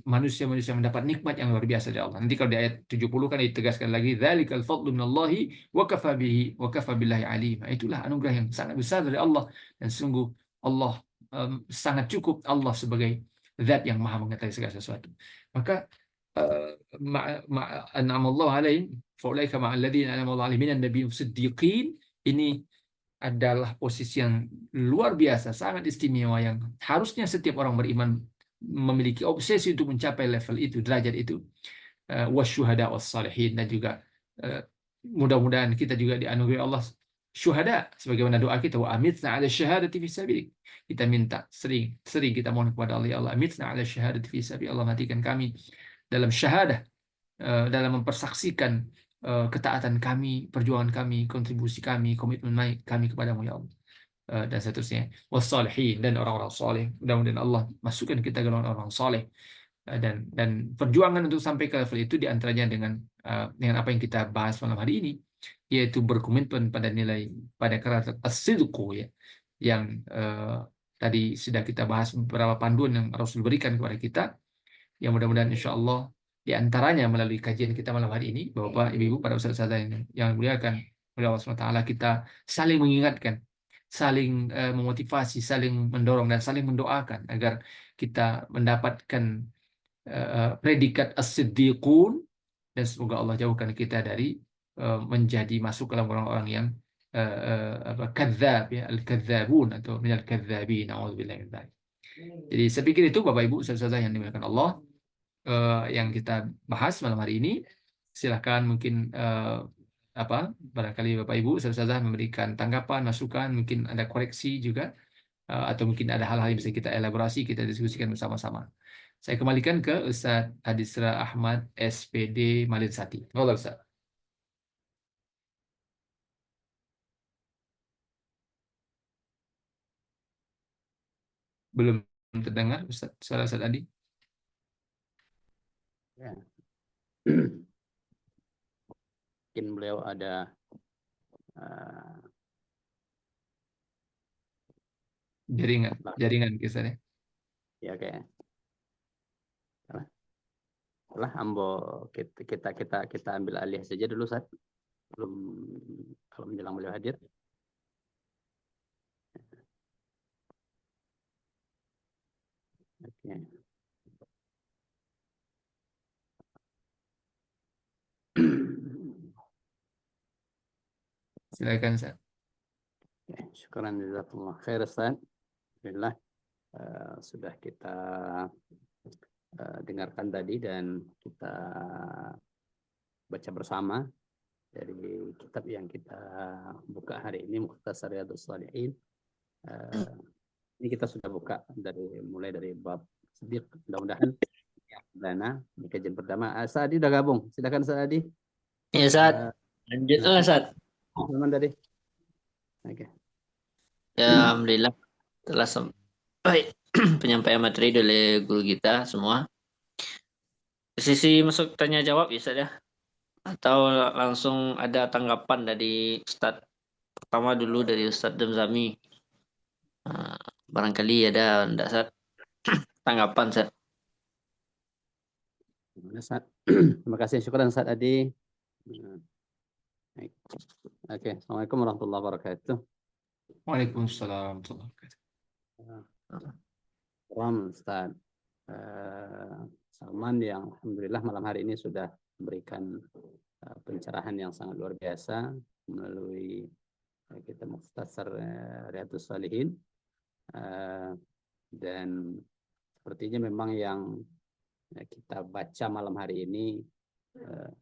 S3: manusia-manusia yang mendapat nikmat yang luar biasa dari Allah. Nanti kalau di ayat 70 kan ditegaskan lagi dzalikal fadlu minallahi wa kafa bihi wa kafa billahi alim. Itulah anugerah yang sangat besar dari Allah, dan sungguh Allah sangat cukup Allah sebagai zat yang maha mengetahui segala sesuatu. Maka an'amallahu alaihim faulaika ma'alladzina an'amallahu alaihim minan nabiyyin siddiqin. Ini adalah posisi yang luar biasa, sangat istimewa, yang harusnya setiap orang beriman memiliki obsesi untuk mencapai level itu, derajat itu. Wasyuhada wassalihin, dan juga mudah-mudahan kita juga dianugerahi Allah syuhada sebagaimana doa kita, wa amitna ala syahadati fi sabilik. Kita minta sering kita mohon kepada Allah, ya Allah amitna ala syahadati fi sabilik, Allah matikan kami dalam syahadah, dalam mempersaksikan ketaatan kami, perjuangan kami, kontribusi kami, komitmen kami kepadamu ya Allah, dan seterusnya. Wassalihin, dan orang-orang soleh, mudah-mudahan Allah masukkan kita ke orang-orang soleh. Dan perjuangan untuk sampai ke level itu diantaranya dengan apa yang kita bahas malam hari ini, yaitu berkomitmen pada nilai, pada karakter as-sidqu ya, yang tadi sudah kita bahas beberapa panduan yang Rasul berikan kepada kita, yang mudah-mudahan insya Allah di antaranya melalui kajian kita malam hari ini, Bapak, Ibu, para ustaz-ustaz yang dimuliakan oleh Allah SWT, kita saling mengingatkan, saling memotivasi, saling mendorong, dan saling mendoakan agar kita mendapatkan predikat as-siddiqun, dan semoga Allah jauhkan kita dari menjadi masuk ke dalam orang-orang yang kadzab ya, al-kadzabun atau minal kadzabin, na'udzubillahi min dzalik. Jadi saya pikir itu Bapak Ibu saudara yang dimuliakan Allah, yang kita bahas malam hari ini. Silahkan mungkin barangkali Bapak Ibu saudara memberikan tanggapan, masukan, mungkin ada koreksi juga, atau mungkin ada hal-hal yang bisa kita elaborasi, kita diskusikan bersama-sama. Saya kembalikan ke Ustaz Adisra Ahmad, SPD Malin Sati. Halo Ustaz. Belum terdengar Ustaz, suara Ustaz Adi.
S1: Ya. Mungkin beliau ada
S3: jaringan kisahnya.
S1: ya kayak lah ambo kita ambil alih saja dulu saat belum kalau menjelang beliau hadir. Oke.
S3: Silakan, Ustaz.
S1: Ya, syukuran jazakumullah khair Ustaz. Alhamdulillah sudah kita dengarkan tadi dan kita baca bersama dari kitab yang kita buka hari ini, Mukhtasar Riyadhus Shalihin. Ini kita sudah buka mulai dari bab Siddiq. Mudah-mudahan ya, Dana di kajian pertama. Saadi udah gabung. Silakan Saadi.
S2: Ya, Ustaz. Lanjutlah, Ustaz.
S1: Teman tadi. Oke.
S2: Ya, alhamdulillah telah sampai penyampaian materi oleh guru kita semua. Sisi masuk tanya jawab ya, Ustaz ya. Atau langsung ada tanggapan dari Ustaz. Pertama dulu dari Ustaz Damzami. Barangkali ada enggak, Ustaz? Tanggapan, Ustaz.
S1: Terima kasih. Syukuran Ustaz Adi. Oke. Assalamualaikum warahmatullahi wabarakatuh.
S3: Waalaikumsalam warahmatullahi wabarakatuh.
S1: Ustaz Salman yang alhamdulillah malam hari ini sudah memberikan pencerahan yang sangat luar biasa melalui kita Mukhtasar Riyadhus Shalihin, dan sepertinya memang yang kita baca malam hari ini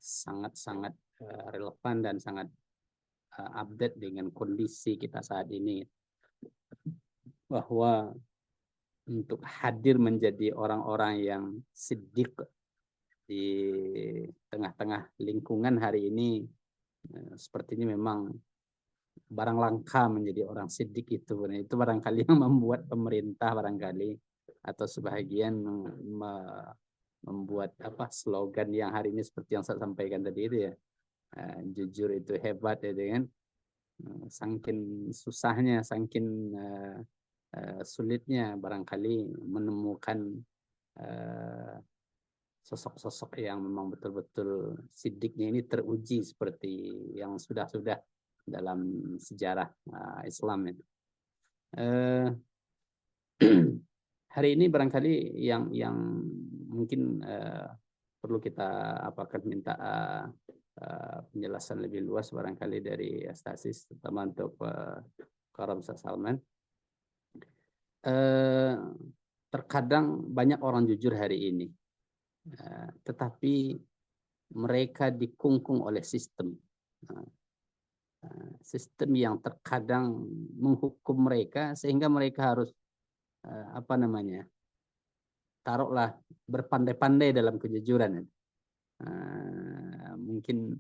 S1: sangat-sangat relevan dan sangat update dengan kondisi kita saat ini, bahwa untuk hadir menjadi orang-orang yang siddiq di tengah-tengah lingkungan hari ini sepertinya memang barang langka menjadi orang siddiq itu. Dan itu barangkali yang membuat pemerintah barangkali atau sebahagian membuat slogan yang hari ini seperti yang saya sampaikan tadi itu ya, jujur itu hebat ya, dengan saking susahnya, saking sulitnya barangkali menemukan sosok-sosok yang memang betul-betul siddiqnya ini teruji seperti yang sudah-sudah dalam sejarah Islam itu. Hari ini barangkali yang mungkin perlu kita minta penjelasan lebih luas barangkali dari Stasis, terutama untuk Karam Salman. Terkadang banyak orang jujur hari ini, tetapi mereka dikungkung oleh sistem yang terkadang menghukum mereka sehingga mereka harus taruhlah berpandai-pandai dalam kejujuran. Mungkin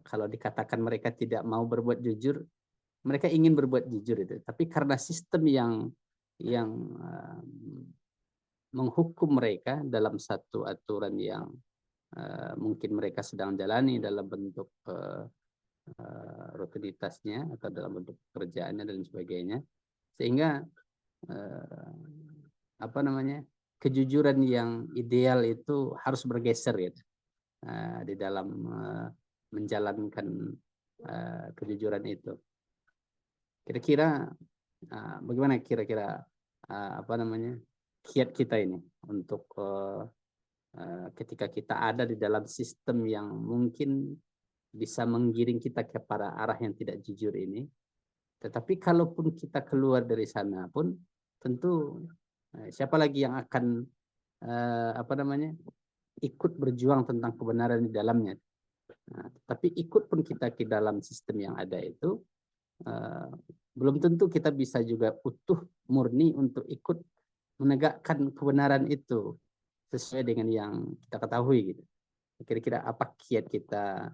S1: kalau dikatakan mereka tidak mau berbuat jujur, mereka ingin berbuat jujur itu, tapi karena sistem yang menghukum mereka dalam satu aturan yang mungkin mereka sedang jalani dalam bentuk rutinitasnya atau dalam bentuk pekerjaannya dan sebagainya, sehingga kejujuran yang ideal itu harus bergeser ya di dalam menjalankan kejujuran itu. Kira-kira bagaimana kira-kira kiat kita ini untuk ketika kita ada di dalam sistem yang mungkin bisa menggiring kita kepada arah yang tidak jujur ini, tetapi kalaupun kita keluar dari sana pun tentu siapa lagi yang akan ikut berjuang tentang kebenaran di dalamnya. Tapi ikut pun kita ke dalam sistem yang ada itu, belum tentu kita bisa juga utuh murni untuk ikut menegakkan kebenaran itu sesuai dengan yang kita ketahui gitu. Kira-kira apa kiat kita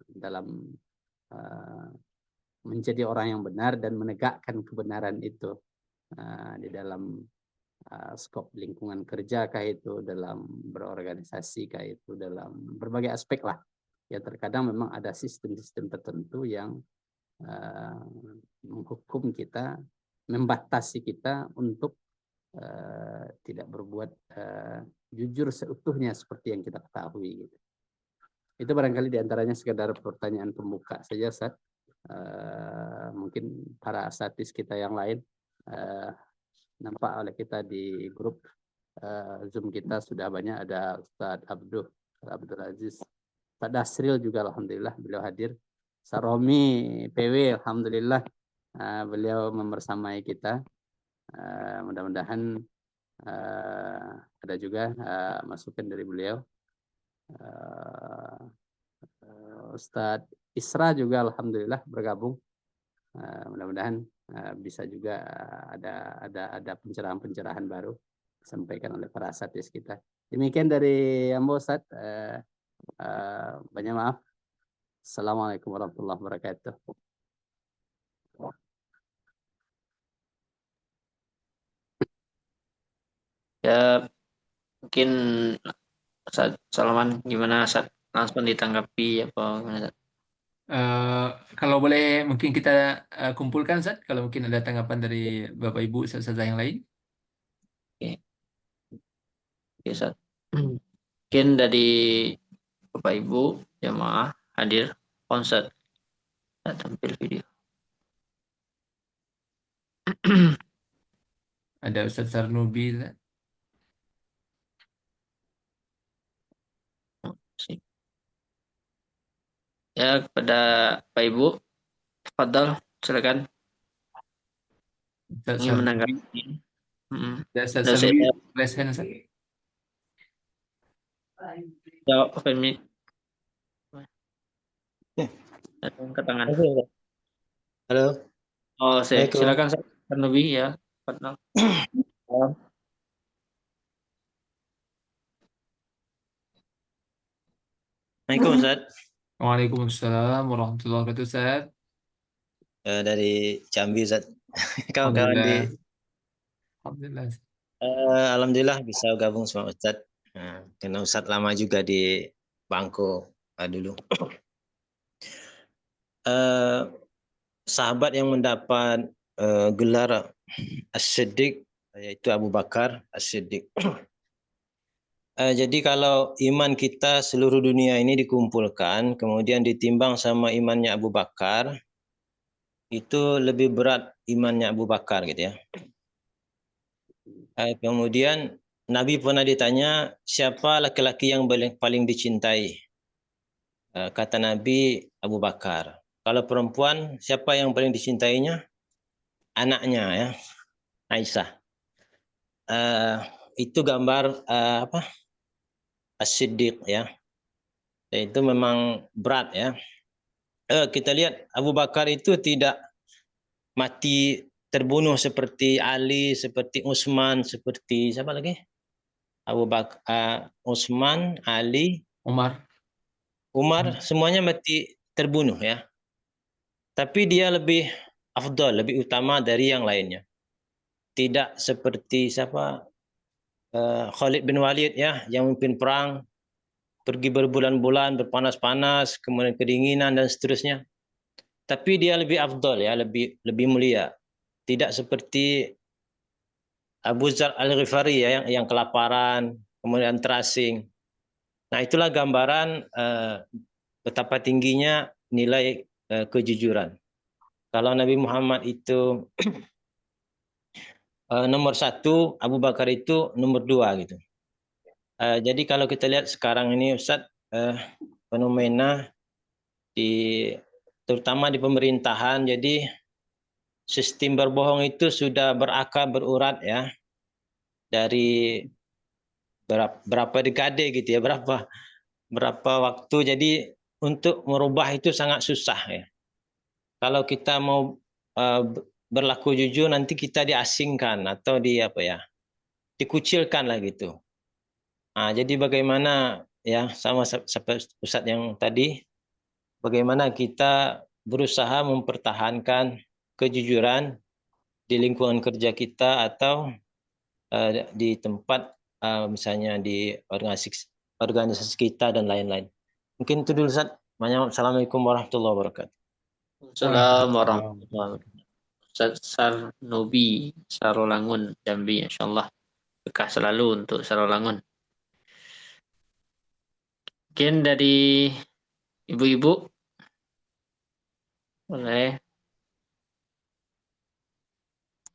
S1: dalam menjadi orang yang benar dan menegakkan kebenaran itu di dalam skop lingkungan kerja kah itu, dalam berorganisasi kah itu, dalam berbagai aspek lah. Ya terkadang memang ada sistem-sistem tertentu yang menghukum kita, membatasi kita untuk tidak berbuat jujur seutuhnya seperti yang kita ketahui gitu. Itu barangkali diantaranya sekedar pertanyaan pembuka saja, Ustaz. Mungkin para asatis kita yang lain nampak oleh kita di grup Zoom kita sudah banyak, ada Ustaz Abdul Aziz, Ustaz Dasril juga alhamdulillah beliau hadir, Ustaz Romi PW alhamdulillah beliau membersamai kita. Mudah-mudahan ada juga masukan dari beliau. Ustadz Isra juga alhamdulillah bergabung. Mudah-mudahan bisa juga ada pencerahan-pencerahan baru disampaikan oleh para asatis kita. Demikian dari Ambo Ustadz. Banyak maaf. Assalamualaikum warahmatullahi wabarakatuh.
S2: Ya, mungkin Ustaz Salaman gimana Ustaz? Langsung ditanggapi apa gimana Ustaz?
S3: Kalau boleh mungkin kita kumpulkan Ustaz, kalau mungkin ada tanggapan dari Bapak Ibu Ustaz-Ustazah yang lain.
S2: Oke. Oke Ustaz. Mungkin dari Bapak Ibu jamaah hadir konser tampil video.
S3: Ada Ustaz Sarnubi.
S2: Ya, kepada Pak Ibu, Fadal, silakan
S3: Ustaz
S2: ingin
S3: Sarnubi.
S2: menanggapi.
S3: Ada Ustaz
S2: Dan
S3: Sarnubi,
S2: saya
S3: raise hand Ustaz.
S2: jawab Femi. Angkat tangan.
S4: Halo.
S2: Oh, silakan Sarnubi ya, Fadal.
S4: Assalamualaikum Ustaz.
S3: Waalaikumsalam warahmatullahi wabarakatuh Ustaz.
S4: Dari Jambi Ustaz. Kawan-kawan di
S3: Alhamdulillah.
S4: Alhamdulillah bisa gabung sama Ustaz. Karena Ustaz lama juga di bangku dulu. Sahabat yang mendapat gelar As-Siddiq yaitu Abu Bakar As-Siddiq. Jadi kalau iman kita seluruh dunia ini dikumpulkan, kemudian ditimbang sama imannya Abu Bakar, itu lebih berat imannya Abu Bakar gitu ya. Kemudian Nabi pernah ditanya, siapa laki-laki yang paling dicintai? Kata Nabi, Abu Bakar. Kalau perempuan, siapa yang paling dicintainya? Anaknya ya, Aisyah. Itu gambar As-Siddiq ya. Dan itu memang berat ya. Kita lihat Abu Bakar itu tidak mati terbunuh seperti Ali, seperti Utsman, seperti siapa lagi? Abu Bakar, Utsman, Ali, Umar, semuanya mati terbunuh ya. Tapi dia lebih afdal, lebih utama dari yang lainnya. Tidak seperti siapa? Khalid bin Walid ya, yang memimpin perang, pergi berbulan-bulan, berpanas-panas, kemudian kedinginan dan seterusnya. Tapi dia lebih afdal ya, lebih mulia. Tidak seperti Abu Dzar Al-Ghifari ya, yang kelaparan, kemudian terasing. Nah, itulah gambaran betapa tingginya nilai kejujuran. Kalau Nabi Muhammad itu nomor 1, Abu Bakar itu nomor 2 gitu. Jadi kalau kita lihat sekarang ini Ustadz, fenomena terutama di pemerintahan, jadi sistem berbohong itu sudah berakar berurat ya, dari berapa dekade gitu ya, berapa waktu. Jadi untuk merubah itu sangat susah ya. Kalau kita mau berlaku jujur, nanti kita diasingkan atau dikucilkan lah gitu. Jadi bagaimana ya, sama seperti Ustadz yang tadi, bagaimana kita berusaha mempertahankan kejujuran di lingkungan kerja kita atau di tempat misalnya di organisasi kita dan lain-lain. Mungkin itu dulu Ustaz. Assalamualaikum warahmatullahi wabarakatuh.
S2: Assalamualaikum warahmatullahi wabarakatuh. Ustaz Sarnobi Sarolangun Jambi, insyaallah berkah selalu untuk Sarolangun. Mungkin dari ibu-ibu boleh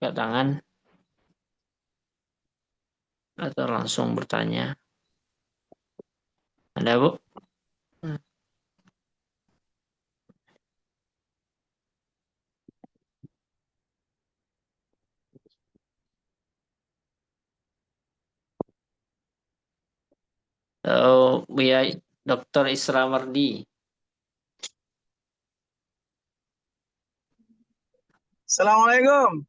S2: angkat tangan atau langsung bertanya. Ada, Bu? Buya Dr. Isra Mardi.
S5: Assalamualaikum.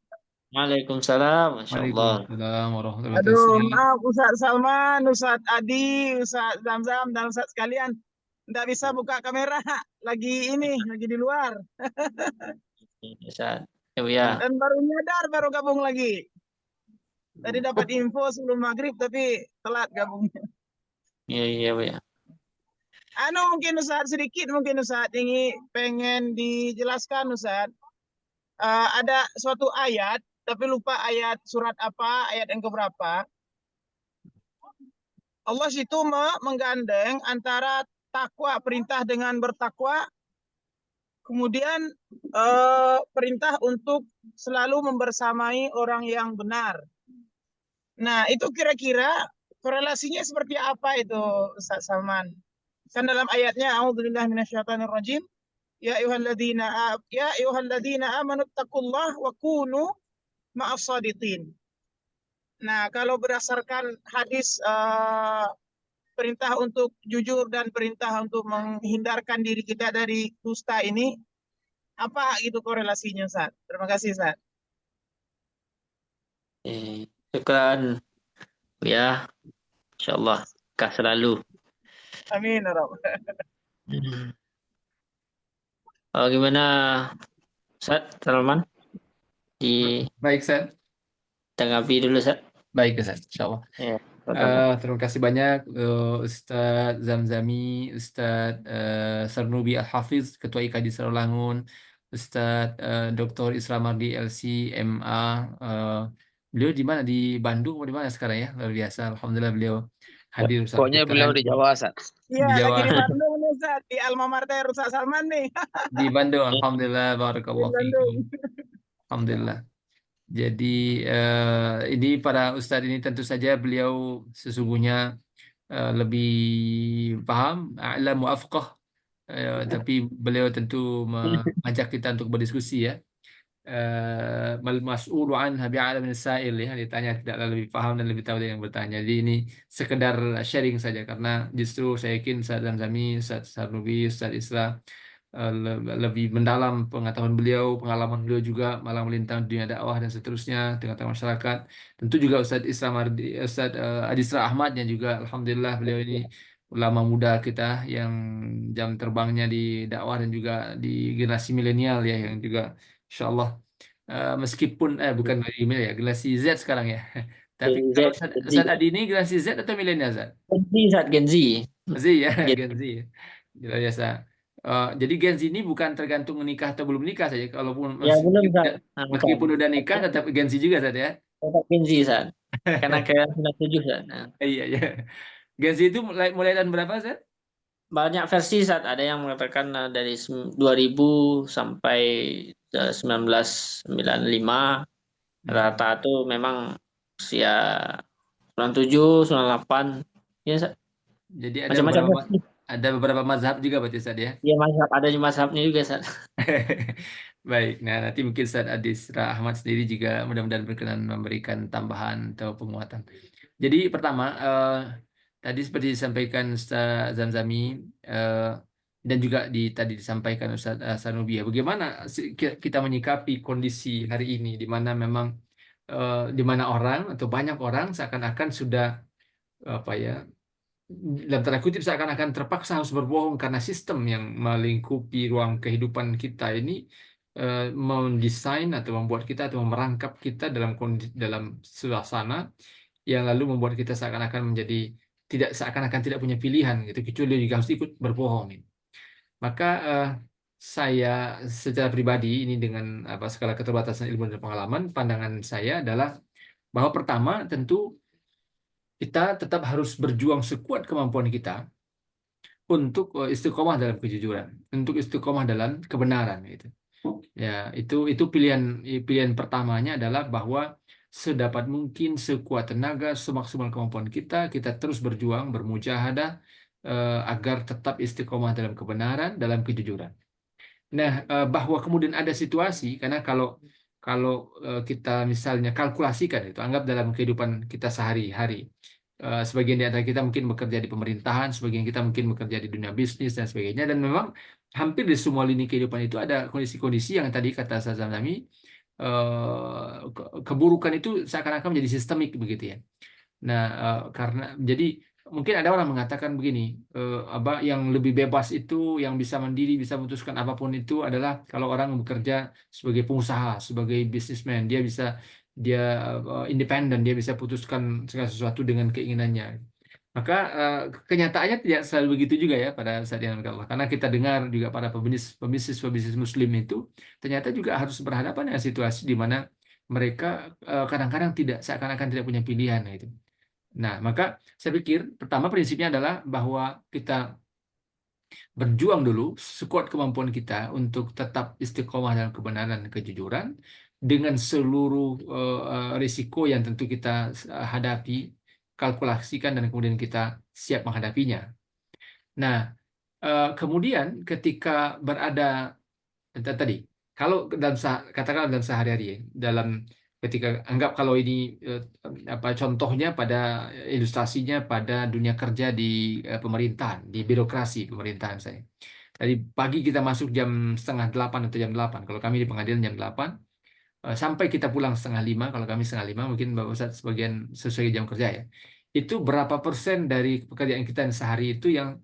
S2: Waalaikumsalam, Masya Allah.
S3: Waalaikumsalam warahmatullahi
S5: Aduh,
S3: wabarakatuh.
S5: maaf Ustaz Salman, Ustaz Adi, Ustaz Zamzam, dan Ustaz sekalian. Nggak bisa buka kamera, lagi di luar.
S2: Ustaz. Ya, Buya.
S5: Dan baru nyadar, baru gabung lagi. Tadi dapat info sebelum maghrib, tapi telat gabungnya.
S2: Iya, Buya.
S5: Mungkin Ustaz, sedikit mungkin Ustaz, ini pengen dijelaskan Ustaz. Ada suatu ayat, tapi lupa ayat surat apa, ayat yang keberapa. Allah situ menggandeng antara takwa, perintah dengan bertakwa, kemudian perintah untuk selalu membersamai orang yang benar. Nah, itu kira-kira korelasinya seperti apa itu, Ustaz Salman? Kan dalam ayatnya, A'udzubillahi minasyaitonirrajim, ya ayyuhalladzina amanu taqullaha wa kunu ma'as shadiqin. Nah, kalau berdasarkan hadis perintah untuk jujur dan perintah untuk menghindarkan diri kita dari dusta ini, apa itu korelasinya, Ustaz? Terima kasih, Ustaz.
S2: Syukran, Buya. Insyaallah berkah selalu.
S5: Amin, ya Rabb.
S2: Gimana, Ustaz Salman?
S3: Baik, Ustaz.
S2: Tanggapi dulu, Ustaz.
S3: Baik, Ustaz. Insyaallah.
S2: Ya,
S3: Terima kasih banyak Ustaz Zamzami, Ustaz Sarnubi Al-Hafiz, Ketua IKD Sarolangun, Ustaz Dr. Isra Mardi LC MA. Beliau di mana? Di Bandung atau di mana sekarang ya? Luar biasa. Alhamdulillah beliau hadir bersama
S4: Pokoknya
S3: kita.
S4: beliau di Jawa, Ustaz.
S5: Iya,
S3: Di Jawa.
S5: lagi di Bandung nih, Ustaz. Di Alma Mater Ustaz Salman nih.
S3: Di Bandung, Alhamdulillah.
S5: Di
S3: Barakallahu
S5: Bandung.
S3: fiikum. Alhamdulillah. Jadi ini para ustadz ini tentu saja beliau sesungguhnya lebih paham, a'lam wa afqah, tapi beliau tentu mengajak kita untuk berdiskusi ya. Mal mas'ulu anha bi'alam min sa'il ya, ditanya tidaklah lebih paham dan lebih tahu dari yang bertanya. Jadi ini sekedar sharing saja karena justru saya yakin Ustaz Zamzami, Ustaz Sarnubi, Ustaz Isra lebih mendalam pengetahuan beliau, pengalaman beliau juga malang melintang dunia dakwah dan seterusnya tengah-tengah masyarakat. Tentu juga Ustadz Isra Mardi, Ustadz Adisra Ahmad yang juga alhamdulillah beliau ini ulama muda kita yang jam terbangnya di dakwah dan juga di generasi milenial ya, yang juga insyaallah meskipun bukan dari milenial ya, generasi Z sekarang ya. Tapi kalau Ustadz Adi ini generasi Z atau milenial, Ustadz?
S2: Gen Z.
S3: Z ya, Gen Z. Luar biasa. Jadi Gen Z ini bukan tergantung menikah atau belum nikah saja. Kalaupun meskipun udah nikah tetap Gen Z juga saja ya.
S2: Tetap Gen Z, Ustaz. Karena ke 97, Ustaz.
S3: Iya, iya. Gen Z itu mulai tahun berapa, Ustaz?
S2: Banyak versi, Ustaz. Ada yang mengatakan dari 2000 sampai 1995. Rata itu memang usia 97, 98. Ya, Ustaz.
S3: Jadi
S2: ada
S3: beberapa mazhab juga berarti, Ustaz ya?
S2: Iya, mazhab. Ada mazhabnya juga, Ustaz.
S3: Baik, nah nanti mungkin Ustaz Adisra Ahmad sendiri juga mudah-mudahan berkenan memberikan tambahan atau penguatan. Jadi pertama, tadi seperti disampaikan Ustaz Zamzami dan juga tadi disampaikan Ustaz Sanubi ya, bagaimana kita menyikapi kondisi hari ini di mana memang di mana orang atau banyak orang seakan-akan sudah dalam tanda kutip seakan-akan terpaksa harus berbohong karena sistem yang melingkupi ruang kehidupan kita ini mendesain atau membuat kita atau merangkap kita dalam suasana yang lalu membuat kita seakan-akan menjadi seakan-akan tidak punya pilihan gitu, kecuali juga harus ikut berbohong gitu. Maka saya secara pribadi ini dengan segala keterbatasan ilmu dan pengalaman, pandangan saya adalah bahwa pertama tentu kita tetap harus berjuang sekuat kemampuan kita untuk istiqomah dalam kejujuran, untuk istiqomah dalam kebenaran gitu. Ya, itu pilihan pertamanya adalah bahwa sedapat mungkin, sekuat tenaga, semaksimal kemampuan kita terus berjuang, bermujahadah agar tetap istiqomah dalam kebenaran, dalam kejujuran. Nah, bahwa kemudian ada situasi, karena kalau kita misalnya kalkulasikan itu, anggap dalam kehidupan kita sehari-hari, sebagian di antara kita mungkin bekerja di pemerintahan, sebagian kita mungkin bekerja di dunia bisnis dan sebagainya, dan memang hampir di semua lini kehidupan itu ada kondisi-kondisi yang tadi kata Ustaz Zamzami, keburukan itu seakan-akan menjadi sistemik begitu ya. Nah, karena jadi mungkin ada orang mengatakan begini, yang lebih bebas itu, yang bisa mandiri, bisa memutuskan apapun itu adalah kalau orang bekerja sebagai pengusaha, sebagai businessman, dia independen, dia bisa putuskan segala sesuatu dengan keinginannya. Maka kenyataannya tidak selalu begitu juga ya pada saat yang Allah. Karena kita dengar juga para pebisnis Muslim itu ternyata juga harus berhadapan dengan situasi di mana mereka kadang-kadang seakan-akan tidak punya pilihan gitu. Nah, maka saya pikir pertama prinsipnya adalah bahwa kita berjuang dulu sekuat kemampuan kita untuk tetap istiqomah dalam kebenaran dan kejujuran dengan seluruh risiko yang tentu kita hadapi, kalkulasikan, dan kemudian kita siap menghadapinya. Nah, kemudian ketika berada tadi, kalau katakanlah dalam sehari-hari, ketika anggap kalau ini contohnya pada ilustrasinya pada dunia kerja di pemerintahan, di birokrasi pemerintahan saya. Tadi pagi kita masuk jam 7:30 atau jam 8. Kalau kami di pengadilan jam 8, sampai kita pulang 4:30. Kalau kami 4:30, mungkin Bapak Ustadz sebagian sesuai jam kerja ya. Itu berapa persen dari pekerjaan kita sehari itu yang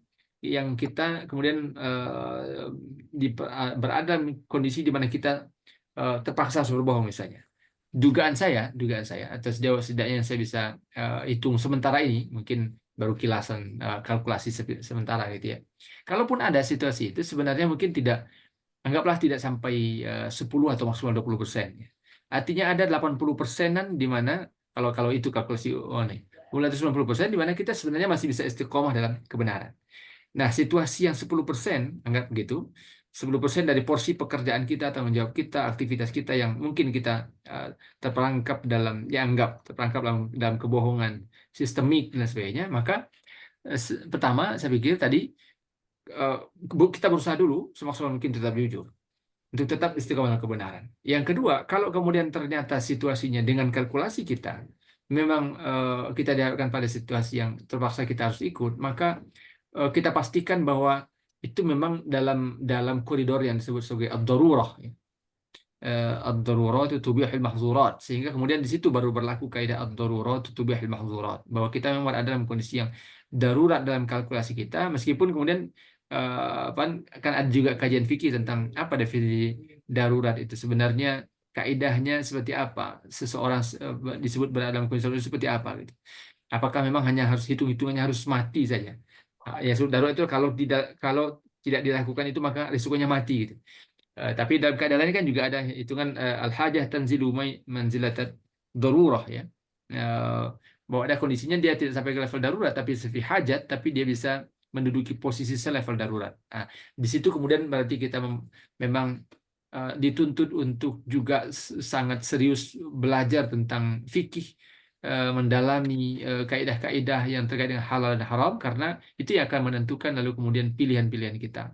S3: kita kemudian berada dalam kondisi di mana kita terpaksa harus berbohong misalnya. Dugaan saya atau setidaknya yang saya bisa hitung sementara ini, mungkin baru kilasan kalkulasi sementara gitu ya. Kalaupun ada situasi itu sebenarnya mungkin anggaplah tidak sampai 10 atau maksimal 20%. Artinya ada 80%-an di mana kalau itu kalkulasi mulai 90% di mana kita sebenarnya masih bisa istiqomah dalam kebenaran. Nah, situasi yang 10%, anggap begitu, 10% dari porsi pekerjaan kita, tanggung jawab kita, aktivitas kita yang mungkin kita terperangkap dalam dalam kebohongan sistemik dan sebagainya, maka pertama saya pikir tadi kita berusaha dulu semaksimal mungkin tetap jujur, untuk tetap istiqomah dalam kebenaran. Yang kedua, kalau kemudian ternyata situasinya dengan kalkulasi kita, memang kita dihadapkan pada situasi yang terpaksa kita harus ikut, maka kita pastikan bahwa itu memang dalam koridor yang disebut sebagai ad-darurah. Ad-darurah itu tubihul mahzurat, sehingga kemudian di situ baru berlaku kaidah ad-darurah itu tubihul mahzurat, bahwa kita memang ada dalam kondisi yang darurat dalam kalkulasi kita, meskipun kemudian kan ada juga kajian fikih tentang apa definisi darurat itu sebenarnya, kaidahnya seperti apa, seseorang disebut berada dalam kondisi darurat seperti apa gitu. Apakah memang hanya harus hitungannya harus mati saja? Ya, darurat itu kalau tidak dilakukan itu maka risikonya mati gitu. Tapi dalam keadaan lain kan juga ada hitungan al-hajah tanzilu manzilatat darurah ya. Bahwa ada kondisinya dia tidak sampai ke level darurat tapi sefi hajat, tapi dia bisa menduduki posisi selevel darurat. Nah, di situ kemudian berarti kita memang dituntut untuk juga sangat serius belajar tentang fikih, mendalami kaidah-kaidah yang terkait dengan halal dan haram, karena itu yang akan menentukan lalu kemudian pilihan-pilihan kita.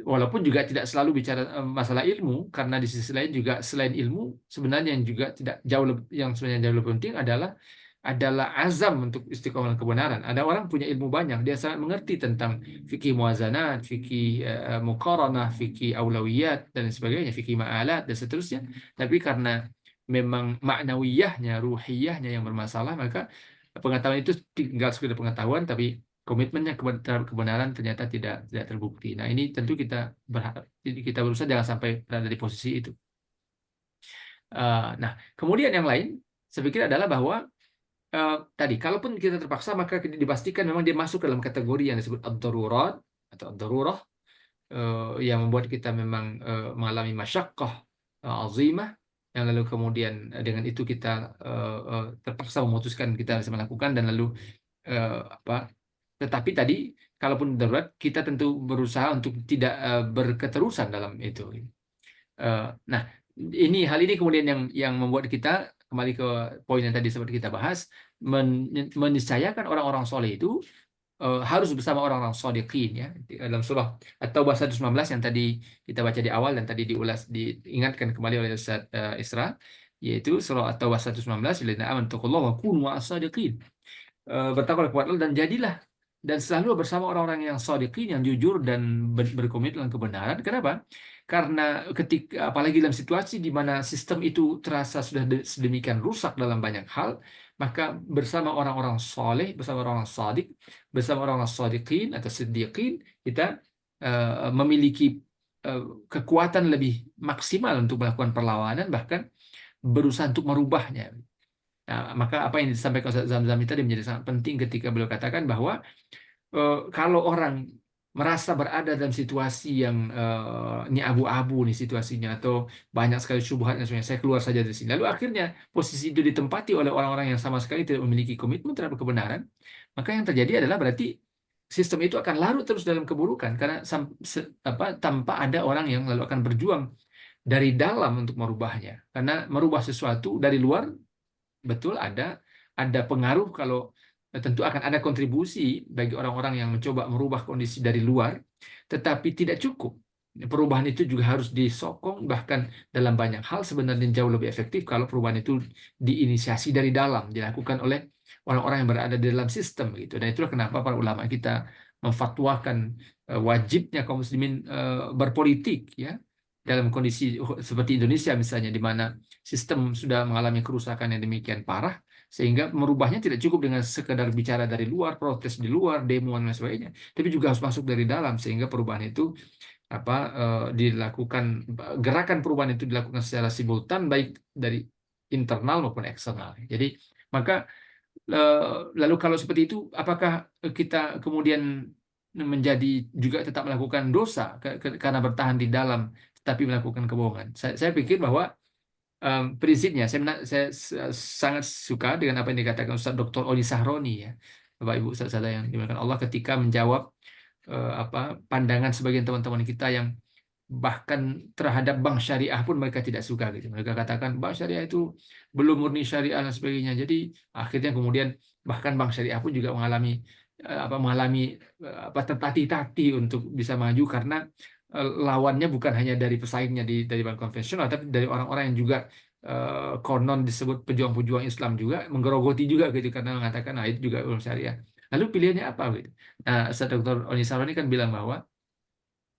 S3: Walaupun juga tidak selalu bicara masalah ilmu, karena di sisi lain juga selain ilmu sebenarnya yang juga yang sebenarnya jauh lebih penting adalah azam untuk istiqomah kebenaran. Ada orang punya ilmu banyak, dia sangat mengerti tentang fikih muazanat, fikih muqaranah, fikih aulawiyat dan sebagainya, fikih ma'alat dan seterusnya. Tapi karena memang maknawiyahnya, ruhiyahnya yang bermasalah, maka pengetahuan itu tinggal sekedar pengetahuan, tapi komitmennya terhadap kebenaran ternyata tidak terbukti. Nah, ini tentu kita berusaha jangan sampai berada di posisi itu. Nah, kemudian yang lain, saya pikir adalah bahwa tadi kalaupun kita terpaksa maka dipastikan memang dia masuk dalam kategori yang disebut ad-darurat atau ad-darurah, yang membuat kita memang mengalami masyaqqah azimah, yang lalu kemudian dengan itu kita terpaksa memutuskan kita harus melakukan, dan lalu tetapi tadi kalaupun darurat kita tentu berusaha untuk tidak berketerusan dalam itu. Nah, hal ini kemudian yang membuat kita kembali ke poin yang tadi sempat kita bahas, meniscayakan orang-orang soleh itu harus bersama orang-orang shodiqin, ya. Dalam surah At-Taubah 119 yang tadi kita baca di awal dan tadi diingatkan kembali oleh Ustaz Isra, yaitu surah At-Taubah 119, "Alladzina amanu taqullaha wa kunu ma'as-shadiqin." Bertakwalah kepada Allah dan jadilah dan selalu bersama orang-orang yang shodiqin, yang jujur dan berkomitmen dengan kebenaran. Kenapa? Karena ketika apalagi dalam situasi di mana sistem itu terasa sudah sedemikian rusak dalam banyak hal, maka bersama orang-orang soleh, bersama orang-orang shadiq, bersama orang-orang shadiqin atau siddiqin, kita memiliki kekuatan lebih maksimal untuk melakukan perlawanan, bahkan berusaha untuk merubahnya. Nah, maka apa yang disampaikan Ustaz Zamzam tadi menjadi sangat penting ketika beliau katakan bahwa kalau orang merasa berada dalam situasi yang ini abu-abu nih situasinya, atau banyak sekali syubhat dan sebagainya, saya keluar saja dari sini. Lalu akhirnya posisi itu ditempati oleh orang-orang yang sama sekali tidak memiliki komitmen terhadap kebenaran, maka yang terjadi adalah berarti sistem itu akan larut terus dalam keburukan, karena tanpa ada orang yang lalu akan berjuang dari dalam untuk merubahnya. Karena merubah sesuatu dari luar, betul ada pengaruh, kalau tentu akan ada kontribusi bagi orang-orang yang mencoba merubah kondisi dari luar, tetapi tidak cukup. Perubahan itu juga harus disokong, bahkan dalam banyak hal sebenarnya jauh lebih efektif kalau perubahan itu diinisiasi dari dalam, dilakukan oleh orang-orang yang berada di dalam sistem gitu. Dan itulah kenapa para ulama kita memfatwakan wajibnya kaum muslimin berpolitik, ya, dalam kondisi seperti Indonesia misalnya, di mana sistem sudah mengalami kerusakan yang demikian parah, sehingga merubahnya tidak cukup dengan sekedar bicara dari luar, protes di luar, demo dan sebagainya, tapi juga harus masuk dari dalam, sehingga perubahan itu dilakukan, gerakan perubahan itu dilakukan secara simultan, baik dari internal maupun eksternal. Jadi maka lalu kalau seperti itu, apakah kita kemudian menjadi juga tetap melakukan dosa karena bertahan di dalam tapi melakukan kebohongan? Saya pikir bahwa prinsipnya saya sangat suka dengan apa yang dikatakan Ustaz Dr. Oli Sahroni, ya, Bapak Ibu Ustaz yang dimuliakan Allah, ketika menjawab pandangan sebagian teman-teman kita yang bahkan terhadap bank syariah pun mereka tidak suka gitu. Mereka katakan bank syariah itu belum murni syariah dan sebagainya. Jadi akhirnya kemudian bahkan bank syariah pun juga mengalami tertatih-tatih untuk bisa maju, karena lawannya bukan hanya dari pesaingnya dari bank konvensional, tapi dari orang-orang yang juga konon disebut pejuang-pejuang Islam juga menggerogoti juga gitu, karena mengatakan itu juga ulama syariah. Lalu pilihannya apa gitu? Nah, Dr. Oni Saroni kan bilang bahwa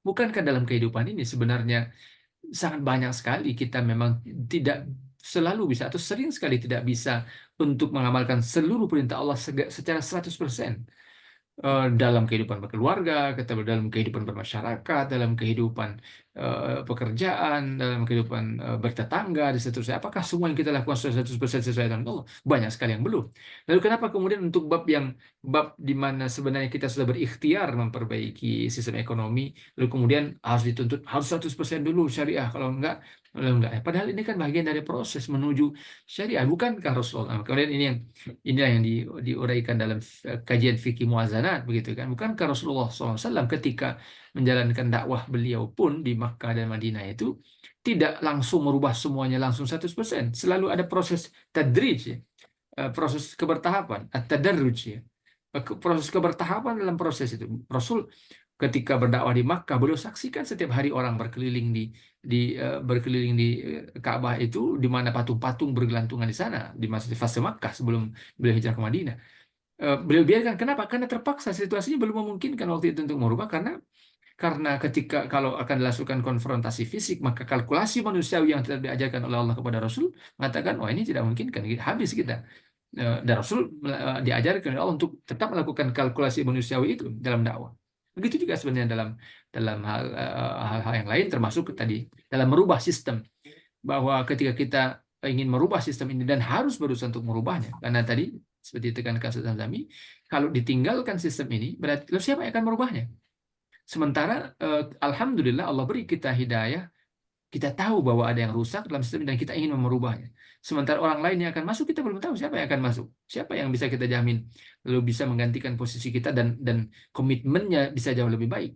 S3: bukankah dalam kehidupan ini sebenarnya sangat banyak sekali kita memang tidak selalu bisa atau sering sekali tidak bisa untuk mengamalkan seluruh perintah Allah secara 100%. Dalam kehidupan berkeluarga, dalam kehidupan bermasyarakat, dalam kehidupan pekerjaan, dalam kehidupan bertetangga, dan seterusnya. Apakah semua yang kita lakukan 100% sesuai dengan Allah? Banyak sekali yang belum. Lalu kenapa kemudian untuk bab di mana sebenarnya kita sudah berikhtiar memperbaiki sistem ekonomi, lalu kemudian harus dituntut harus 100% dulu syariah, kalau enggak. Padahal ini kan bagian dari proses menuju syariah, bukankah Rasulullah? Kemudian inilah yang diuraikan dalam kajian fikih muazanat, begitu kan? Bukankah Rasulullah SAW ketika menjalankan dakwah beliau pun di Makkah dan Madinah itu tidak langsung merubah semuanya langsung 100%. Selalu ada proses tadrij, ya, proses kebertahapan, at-tadarruj, ya. Proses kebertahapan dalam proses itu. Rasul ketika berdakwah di Makkah, beliau saksikan setiap hari orang berkeliling di Ka'bah itu, di mana patung-patung bergelantungan di sana di masa fase Makkah sebelum beliau hijrah ke Madinah. Beliau biarkan, kenapa? Karena terpaksa, situasinya belum memungkinkan waktu itu untuk merubah, karena ketika kalau akan dilakukan konfrontasi fisik, maka kalkulasi manusiawi yang telah diajarkan oleh Allah kepada Rasul mengatakan, ini tidak mungkin, kan habis kita. Dan Rasul diajarkan oleh Allah untuk tetap melakukan kalkulasi manusiawi itu dalam dakwah. Begitu juga sebenarnya dalam hal-hal yang lain, termasuk tadi dalam merubah sistem, bahwa ketika kita ingin merubah sistem ini dan harus berusaha untuk merubahnya, karena tadi seperti ditekankan Ustaz Zamzami, kalau ditinggalkan sistem ini, berarti lalu siapa yang akan merubahnya? Sementara alhamdulillah Allah beri kita hidayah, kita tahu bahwa ada yang rusak dalam sistem dan kita ingin merubahnya. Sementara orang lain yang akan masuk, kita belum tahu siapa yang akan masuk, siapa yang bisa kita jamin lalu bisa menggantikan posisi kita dan komitmennya bisa jauh lebih baik.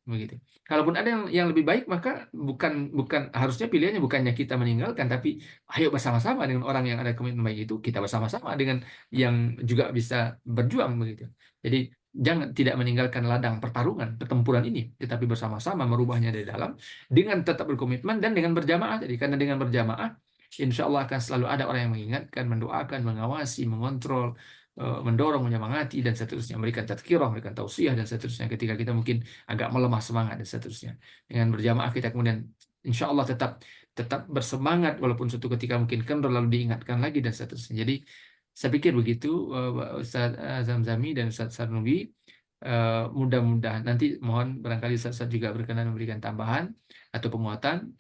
S3: Begitu. Kalaupun ada yang lebih baik, maka bukan harusnya pilihannya bukannya kita meninggalkan, tapi ayo bersama-sama dengan orang yang ada komitmen baik itu, kita bersama-sama dengan yang juga bisa berjuang begitu. Jadi jangan tidak meninggalkan ladang pertarungan pertempuran ini, tetapi bersama-sama merubahnya dari dalam dengan tetap berkomitmen dan dengan berjamaah. Jadi karena dengan berjamaah, insya Allah akan selalu ada orang yang mengingatkan, mendoakan, mengawasi, mengontrol, mendorong, menyemangati dan seterusnya, memberikan tazkirah, memberikan tausiah dan seterusnya ketika kita mungkin agak melemah semangat dan seterusnya. Dengan berjamaah kita kemudian insya Allah tetap bersemangat walaupun suatu ketika mungkin kendor lalu diingatkan lagi dan seterusnya. Jadi saya pikir begitu Ustaz Zamzami dan Ustaz Sarnubi. Mudah-mudahan nanti mohon barangkali Ustaz juga berkenan memberikan tambahan atau penguatan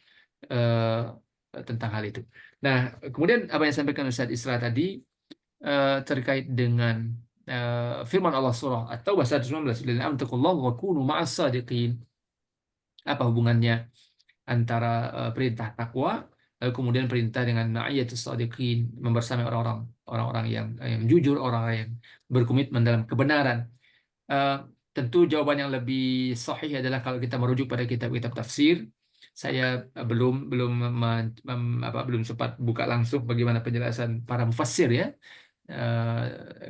S3: tentang hal itu. Nah, kemudian apa yang disampaikan Ustaz Isra tadi terkait dengan firman Allah surah At-Taubah 119, "Lillazina amanu wa kunu ma'as shadiqin." Apa hubungannya antara perintah takwa lalu kemudian perintah dengan ma'iyatus shadiqin, membersamai orang-orang yang jujur, orang-orang yang berkomitmen dalam kebenaran. Tentu jawaban yang lebih sahih adalah kalau kita merujuk pada kitab-kitab tafsir. Saya belum sempat buka langsung bagaimana penjelasan para mufassir ya.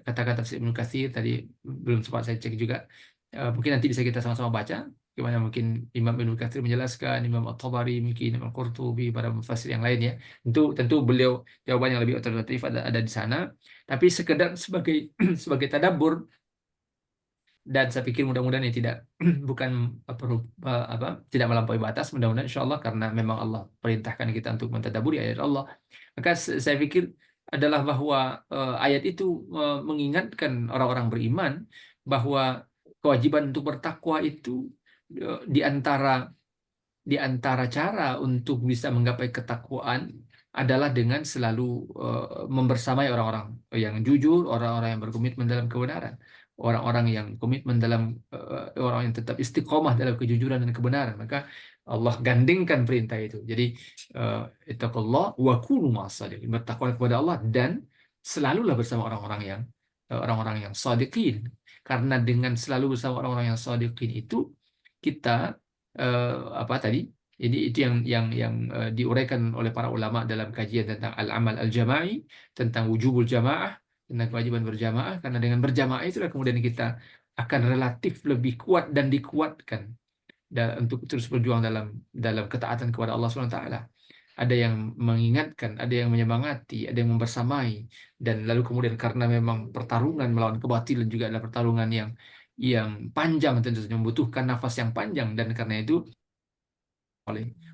S3: Kata-kata tafsir Ibnu Katsir tadi belum sempat saya cek juga. Mungkin nanti bisa kita sama-sama baca bagaimana mungkin Imam Ibnu Katsir menjelaskan, Imam At-Tabari, mungkin Imam Qurtubi, para mufassir yang lain ya. Tentu beliau jawaban yang lebih otoritatif ada di sana. Tapi sekedar sebagai tadabbur, dan saya pikir mudah-mudahan ini tidak tidak melampaui batas, mudah-mudahan insyaallah, karena memang Allah perintahkan kita untuk mentadaburi ayat Allah. Maka saya pikir adalah bahwa ayat itu mengingatkan orang-orang beriman bahwa kewajiban untuk bertakwa itu di antara cara untuk bisa menggapai ketakwaan adalah dengan selalu membersamai orang-orang yang jujur, orang-orang yang berkomitmen dalam kebenaran, orang-orang yang komitmen dalam orang yang tetap istiqomah dalam kejujuran dan kebenaran. Maka Allah gandengkan perintah itu. Jadi ittaqullah wa kunu ma'as-shadiqin, bertakwa kepada Allah dan selalulah bersama orang-orang yang shadiqin. Karena dengan selalu bersama orang-orang yang shadiqin itu kita itu yang diuraikan oleh para ulama dalam kajian tentang al-amal al-jama'i, tentang wujubul jamaah, tentang kewajiban berjamaah. Karena dengan berjamaah itulah kemudian kita akan relatif lebih kuat dan dikuatkan untuk terus berjuang dalam ketaatan kepada Allah SWT. Ada yang mengingatkan, ada yang menyemangati, ada yang membersamai, dan lalu kemudian karena memang pertarungan melawan kebatilan juga adalah pertarungan yang panjang, tentu saja membutuhkan nafas yang panjang, dan karena itu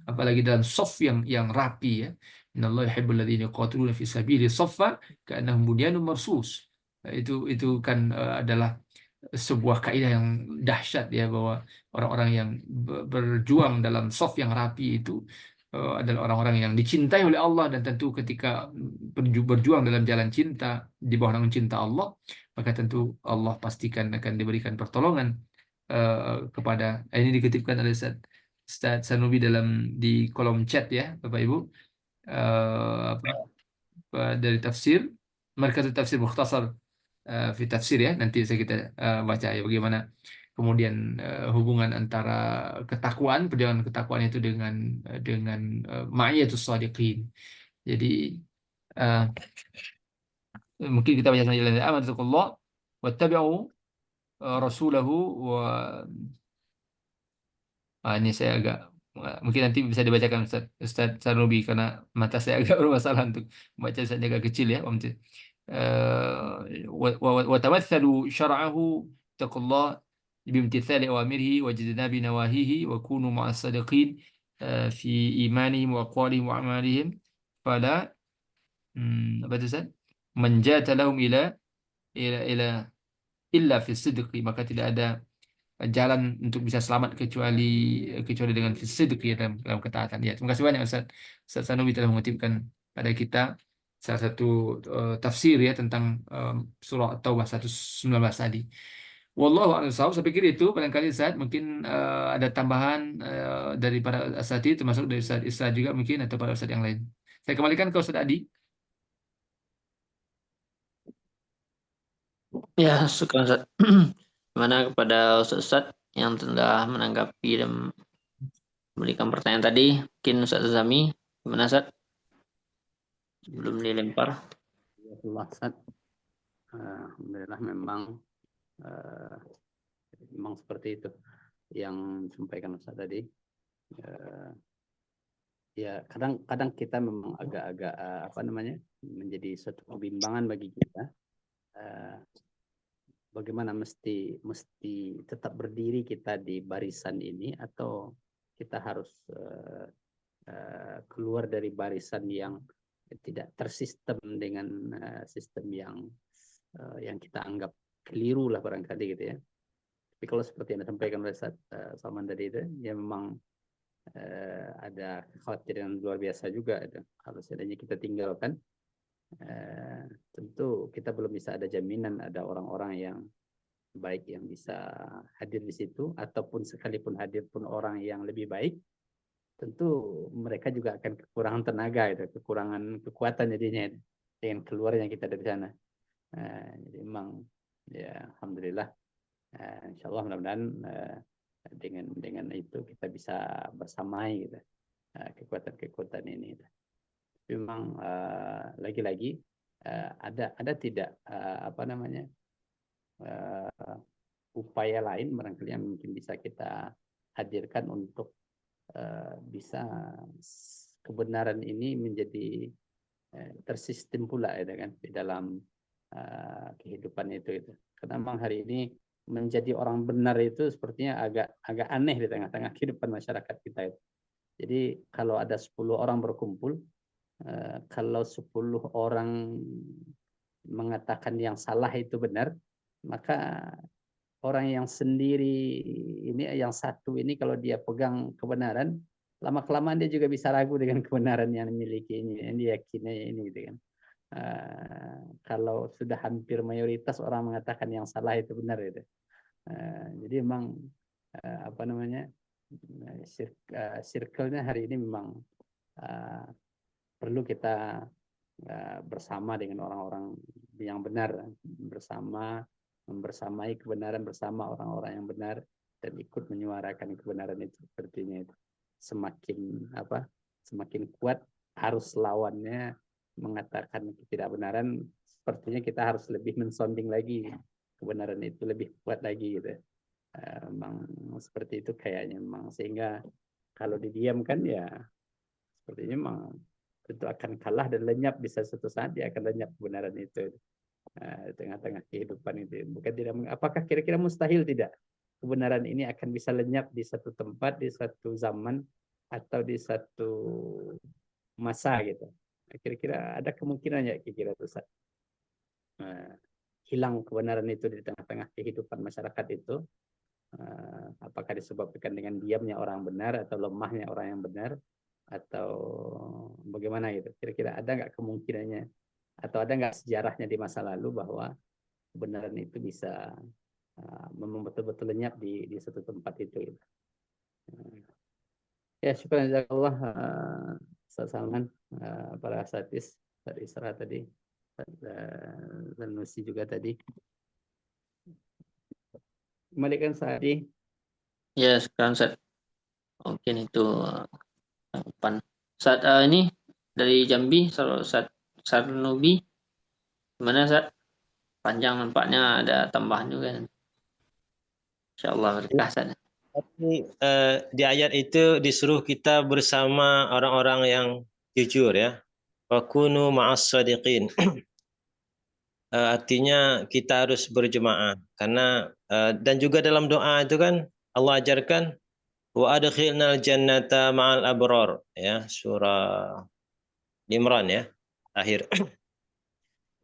S3: apalagi dalam soft yang rapi ya. Innallaha yuhibbul ladzina yuqatiluna fi sabili shaffa ka'annahum bunyanun marsus. Itu kan adalah sebuah kaidah yang dahsyat ya, bahwa orang-orang yang berjuang dalam soft yang rapi itu adalah orang-orang yang dicintai oleh Allah, dan tentu ketika berjuang dalam jalan cinta di bawah naungan cinta Allah, maka tentu Allah pastikan akan diberikan pertolongan kepada. Ini dikutipkan oleh Ustaz Sanubi di kolom chat ya, Bapak Ibu, dari tafsir Markaz Tafsir Mukhtasar fi Tafsir ya. Nanti kita baca ya bagaimana kemudian hubungan antara perjalanan ketakwaan itu dengan ma'iyatus shadiqin. Jadi mungkin kita baca sambil jalan. Amanatullah wattabi'u rasulahu wa ini saya agak, mungkin nanti bisa dibacakan Ustaz Sarnubi karena mata saya agak bermasalah untuk baca, saya agak kecil ya. Wa tamathalu syar'ahu taqullah bimtithali awamirihi wa jitnabi nawahihi wa kunu ma'as sadiqin fi imanihim wa aqwalihim wa a'malihim fala manjata lahum illa fi sidqi, maka tidak ada jalan untuk bisa selamat kecuali dengan sidq ya, dalam ketaatan ya. Terima kasih banyak Ustaz Sanubi telah mengutipkan pada kita salah satu tafsir ya tentang surah At-Taubah 119 tadi. Wallahu a'lam bishawab. Saya pikir itu barangkali Ustaz mungkin ada tambahan dari para asatidz termasuk dari Ustaz Isra juga mungkin atau para ustaz yang lain. Saya kembalikan ke Ustaz Adi.
S2: Ya, syukur Ustaz. Mana kepada Ustaz yang telah menanggapi dan memberikan pertanyaan tadi. Mungkin Ustaz Zami, gimana Ustaz? Sebelum dilempar.
S1: Ustaz. Alhamdulillah memang seperti itu yang disampaikan Ustaz tadi. Ya kadang kita memang agak-agak menjadi suatu kebimbangan bagi kita. Bagaimana mesti tetap berdiri kita di barisan ini atau kita harus keluar dari barisan yang tidak tersistem dengan sistem yang kita anggap keliru lah barangkali gitu ya. Tapi kalau seperti yang disampaikan oleh Ustaz Salman tadi itu, ya memang ada kekhawatiran luar biasa juga. Kalau seandainya kita tinggalkan, tentu kita belum bisa ada jaminan ada orang-orang yang baik yang bisa hadir di situ, ataupun sekalipun hadir pun orang yang lebih baik, tentu mereka juga akan kekurangan tenaga, kekurangan kekuatan jadinya dengan keluarnya kita dari sana. Jadi memang ya alhamdulillah, insyaallah mudah-mudahan dengan itu kita bisa bersamai gitu, kekuatan-kekuatan ini. Memang lagi-lagi ada tidak upaya lain barangkali yang mungkin bisa kita hadirkan untuk bisa kebenaran ini menjadi tersistem pula ya kan di dalam kehidupan itu. Karena memang hari ini menjadi orang benar itu sepertinya agak aneh di tengah-tengah kehidupan masyarakat kita itu. Jadi kalau ada 10 orang berkumpul, kalau 10 orang mengatakan yang salah itu benar, maka orang yang sendiri ini, yang satu ini, kalau dia pegang kebenaran, lama-kelamaan dia juga bisa ragu dengan kebenaran yang dimiliki ini, yang diyakini ini gitu kan. Kalau sudah hampir mayoritas orang mengatakan yang salah itu benar itu. Jadi memang circle-nya hari ini memang perlu kita bersama dengan orang-orang yang benar, membersamai kebenaran bersama orang-orang yang benar dan ikut menyuarakan kebenaran itu. Sepertinya itu semakin kuat arus lawannya mengatakan ketidakbenaran, sepertinya kita harus lebih mensonding lagi kebenaran itu lebih kuat lagi gitu. Memang seperti itu kayaknya memang, sehingga kalau didiamkan ya sepertinya memang itu akan kalah dan lenyap, bisa suatu saat dia akan lenyap kebenaran itu di tengah-tengah kehidupan itu. Bukan tidak, apakah kira-kira mustahil tidak kebenaran ini akan bisa lenyap di satu tempat, di satu zaman, atau di satu masa gitu. Kira-kira ada kemungkinan ya kira-kira Ustaz hilang kebenaran itu di tengah-tengah kehidupan masyarakat itu, apakah disebabkan dengan diamnya orang benar atau lemahnya orang yang benar, atau bagaimana gitu. Kira-kira ada nggak kemungkinannya, atau ada nggak sejarahnya di masa lalu bahwa kebenaran itu bisa memang betul-betul lenyap di satu tempat itu. Ya, syukur jazakallah Ustaz Salman, para asatidz dari Isra tadi, dan Nusi juga tadi. Kembalikan Sadi.
S2: Ya, sekarang Ustaz. Mungkin itu tanggapan. Saat ini dari Jambi, Ustaz Sarnubi, gimana Ustaz? Panjang nampaknya ada tambahan juga. Insyaallah berkah Ustaz.
S4: Tapi di ayat itu disuruh kita bersama orang-orang yang jujur ya. Wa kunu ma'as shadiqin. Artinya kita harus berjemaah, karena dan juga dalam doa itu kan Allah ajarkan wa adkhilnal jannata ma'al abrar ya, surah Imran ya, akhir.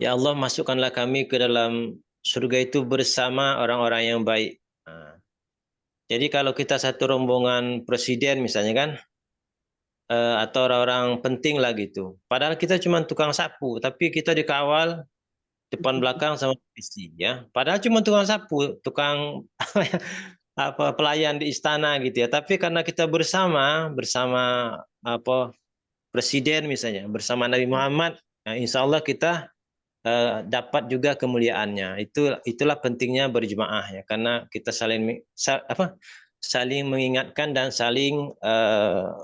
S4: Ya Allah, masukkanlah kami ke dalam surga itu bersama orang-orang yang baik. Jadi kalau kita satu rombongan presiden misalnya kan, atau orang-orang penting lah gitu. Padahal kita cuma tukang sapu, tapi kita dikawal depan belakang sama polisi ya. Padahal cuma tukang sapu, tukang apa pelayan di istana gitu ya. Tapi karena kita bersama apa presiden misalnya, bersama Nabi Muhammad, nah, insya Allah kita dapat juga kemuliaannya. Itulah pentingnya berjemaah ya, karena kita saling mengingatkan dan saling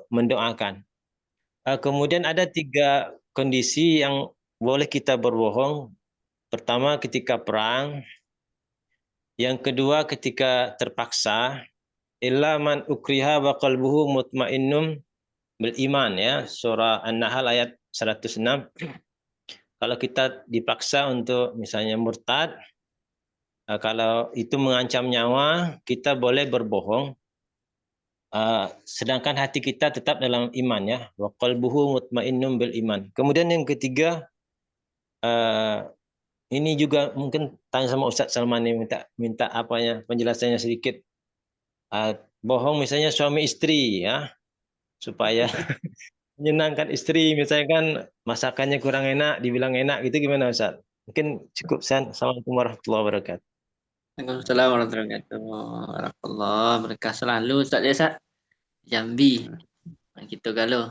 S4: mendoakan. Kemudian ada 3 kondisi yang boleh kita berbohong. Pertama ketika perang, yang kedua ketika terpaksa, illa man ukriha wa qalbuhu mutmainnun bil iman ya, surah An-Nahl ayat 106. Kalau kita dipaksa untuk misalnya murtad, kalau itu mengancam nyawa, kita boleh berbohong. Sedangkan hati kita tetap dalam iman ya, wa qalbuhu mutmainnun bil iman. Kemudian yang ketiga, ini juga mungkin tanya sama Ustadz Salman ini, minta apanya penjelasannya sedikit. Bohong misalnya suami istri ya, supaya menyenangkan istri, misalnya kan masakannya kurang enak, dibilang enak gitu, gimana Ustaz? Mungkin cukup. Assalamualaikum warahmatullahi wabarakatuh.
S2: Waalaikumsalam warahmatullahi wabarakatuh. Barakallah, berkah selalu Ustaz Desa Jambi. Nah, gitu kalau.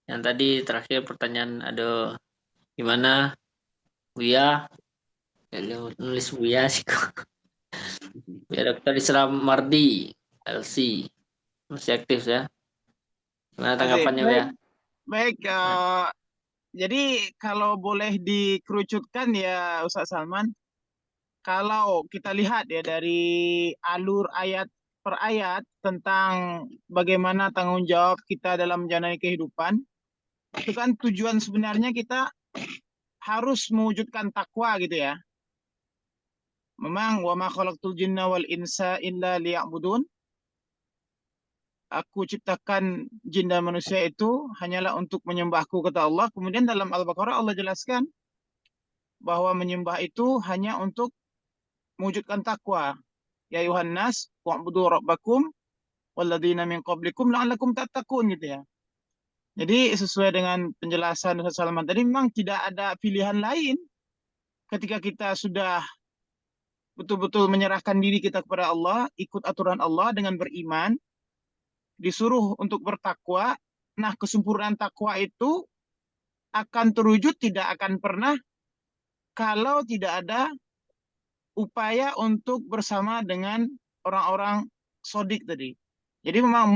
S2: Yang tadi terakhir pertanyaan ada gimana Buya? Kalau nulis Buya sih kok. Buya Dr. Islam Mardi LC masih aktif ya. Gimana tanggapannya Buya?
S5: Baik, jadi kalau boleh dikerucutkan ya Ustaz Salman, kalau kita lihat ya dari alur ayat per ayat tentang bagaimana tanggung jawab kita dalam menjalani kehidupan, itu kan tujuan sebenarnya kita harus mewujudkan takwa gitu ya. Memang wa ma khalaqtul jinna wal insa illa liya'budun. Aku ciptakan jin dan manusia itu hanyalah untuk menyembahku, kata Allah. Kemudian dalam Al-Baqarah Allah jelaskan bahwa menyembah itu hanya untuk mewujudkan takwa. Ya ayuhan nas wa'budu rabbakum walladzina min qablikum la'allakum tattaqun gitu ya. Jadi sesuai dengan penjelasan Ustaz Salman tadi, memang tidak ada pilihan lain ketika kita sudah betul-betul menyerahkan diri kita kepada Allah, ikut aturan Allah dengan beriman, disuruh untuk bertakwa. Nah, kesempurnaan takwa itu akan terwujud, tidak akan pernah kalau tidak ada upaya untuk bersama dengan orang-orang sodik tadi. Jadi memang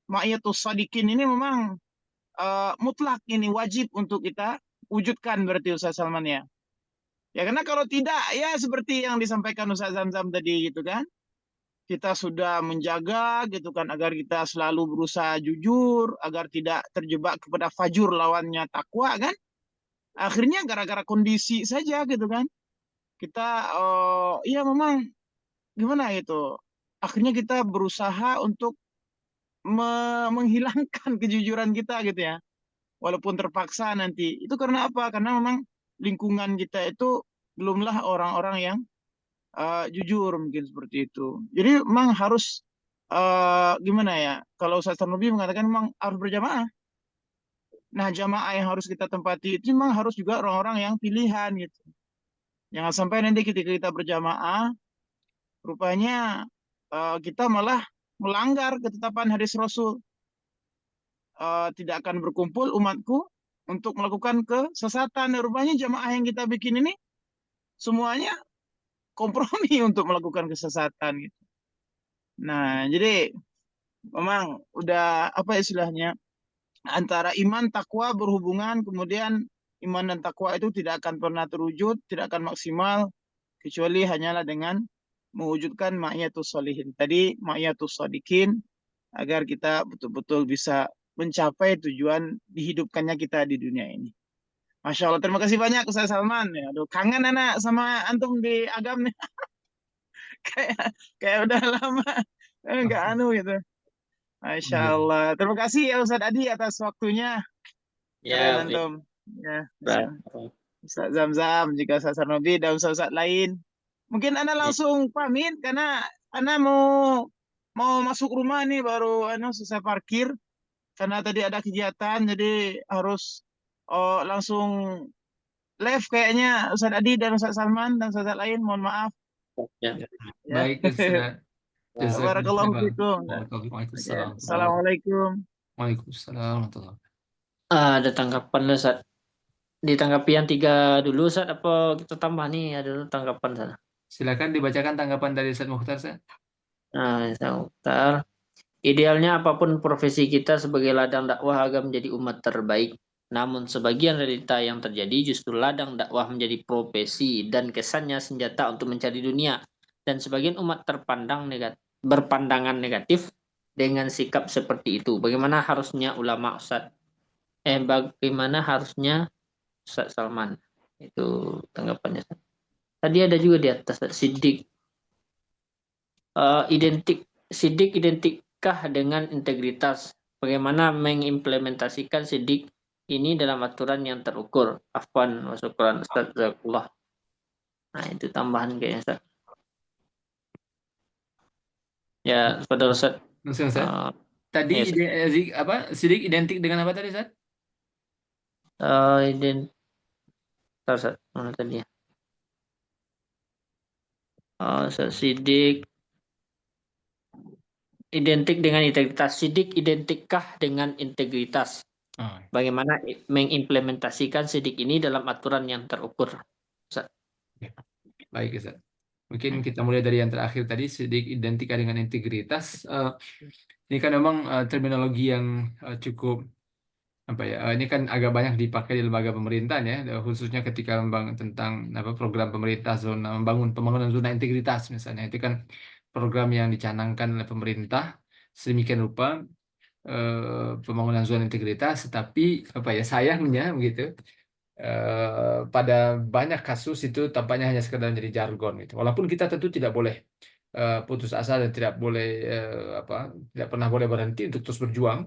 S5: ma'iyatus sadikin ini memang mutlak, ini wajib untuk kita wujudkan berarti Ustaz Salman ya. Ya karena kalau tidak ya seperti yang disampaikan Ustaz Zamzam tadi gitu kan. Kita sudah menjaga gitu kan agar kita selalu berusaha jujur, agar tidak terjebak kepada fajur lawannya takwa kan. Akhirnya gara-gara kondisi saja gitu kan. Kita ya memang gimana gitu. Akhirnya kita berusaha untuk menghilangkan kejujuran kita gitu ya. Walaupun terpaksa nanti. Itu karena apa? Karena memang lingkungan kita itu belumlah orang-orang yang jujur, mungkin seperti itu. Jadi memang harus gimana ya? Kalau Ustaz Tarnobi mengatakan memang harus berjamaah. Nah, jamaah yang harus kita tempati itu memang harus juga orang-orang yang pilihan gitu. Jangan sampai nanti ketika kita berjamaah, rupanya kita malah melanggar ketetapan hadis Rasul. Tidak akan berkumpul umatku untuk melakukan kesesatan. Rupanya jamaah yang kita bikin ini semuanya kompromi untuk melakukan kesesatan gitu. Nah, jadi memang udah apa istilahnya, antara iman takwa berhubungan, kemudian iman dan takwa itu tidak akan pernah terwujud, tidak akan maksimal kecuali hanyalah dengan mewujudkan ma'iyatus sholihin tadi, ma'iyatus shodikin, agar kita betul-betul bisa mencapai tujuan dihidupkannya kita di dunia ini. Masya Allah, terima kasih banyak Ustaz Salman. Ya, aduh, kangen anak sama antum di agam nih. kayak udah lama nggak anu gitu. Masya Allah. Terima kasih ya Ustaz Adi atas waktunya.
S2: Ya,
S5: Keren antum. Ya,
S2: Baik.
S5: Ustaz Zamzam, juga Ustaz Sarnobi dan Ustaz lain. Mungkin Anda langsung pamit karena Anda mau masuk rumah nih, baru selesai parkir. karena tadi ada kegiatan, jadi harus langsung live kayaknya Ustaz Adi dan Ustaz Salman dan Ustaz lain. Mohon maaf.
S2: Ya.
S5: Ya.
S3: Baik, Ustaz.
S5: Barakallahu
S3: Jazakumullah.
S5: fikum.
S3: Waalaikumsalam.
S5: Assalamualaikum.
S3: Waalaikumsalam.
S2: Ada tanggapan Ustaz. Ditanggapi yang 3 dulu Ustaz, apa kita tambah nih? Ada dulu tanggapan sana.
S3: Silakan dibacakan tanggapan dari Ustaz Mukhtar, Ustaz.
S2: Ustaz. Idealnya apapun profesi kita sebagai ladang dakwah agar menjadi umat terbaik. Namun sebagian realita yang terjadi justru ladang dakwah menjadi profesi dan kesannya senjata untuk mencari dunia. Dan sebagian umat berpandangan negatif dengan sikap seperti itu. Bagaimana harusnya ulama Ustaz? Bagaimana harusnya Ustaz Salman? Itu tanggapannya. Tadi ada juga di atas sidik. Sidik identikkah dengan integritas? Bagaimana mengimplementasikan sidik ini dalam aturan yang terukur? Afwan wa syukran Ustaz Zakullah. Nah, itu tambahan kayaknya Ustaz. Ya, pada Ustaz.
S3: Ustaz. Tadi sidik identik dengan apa tadi, Ustaz?
S2: Ustaz, mana tadi ya? Sidik identik dengan integritas. Sidik identikkah dengan integritas? Bagaimana mengimplementasikan sidik ini dalam aturan yang terukur? Ustaz.
S3: Baik, Ustaz. Mungkin kita mulai dari yang terakhir tadi, sidik identikah dengan integritas. Ini kan memang terminologi yang cukup ini kan agak banyak dipakai di lembaga pemerintahan ya, khususnya ketika membangun tentang program pemerintah pembangunan zona integritas misalnya. Itu kan program yang dicanangkan oleh pemerintah sedemikian rupa pembangunan zona integritas, tapi sayangnya begitu pada banyak kasus itu tampaknya hanya sekedar menjadi jargon gitu. Walaupun kita tentu tidak boleh putus asa dan tidak boleh tidak pernah boleh berhenti untuk terus berjuang.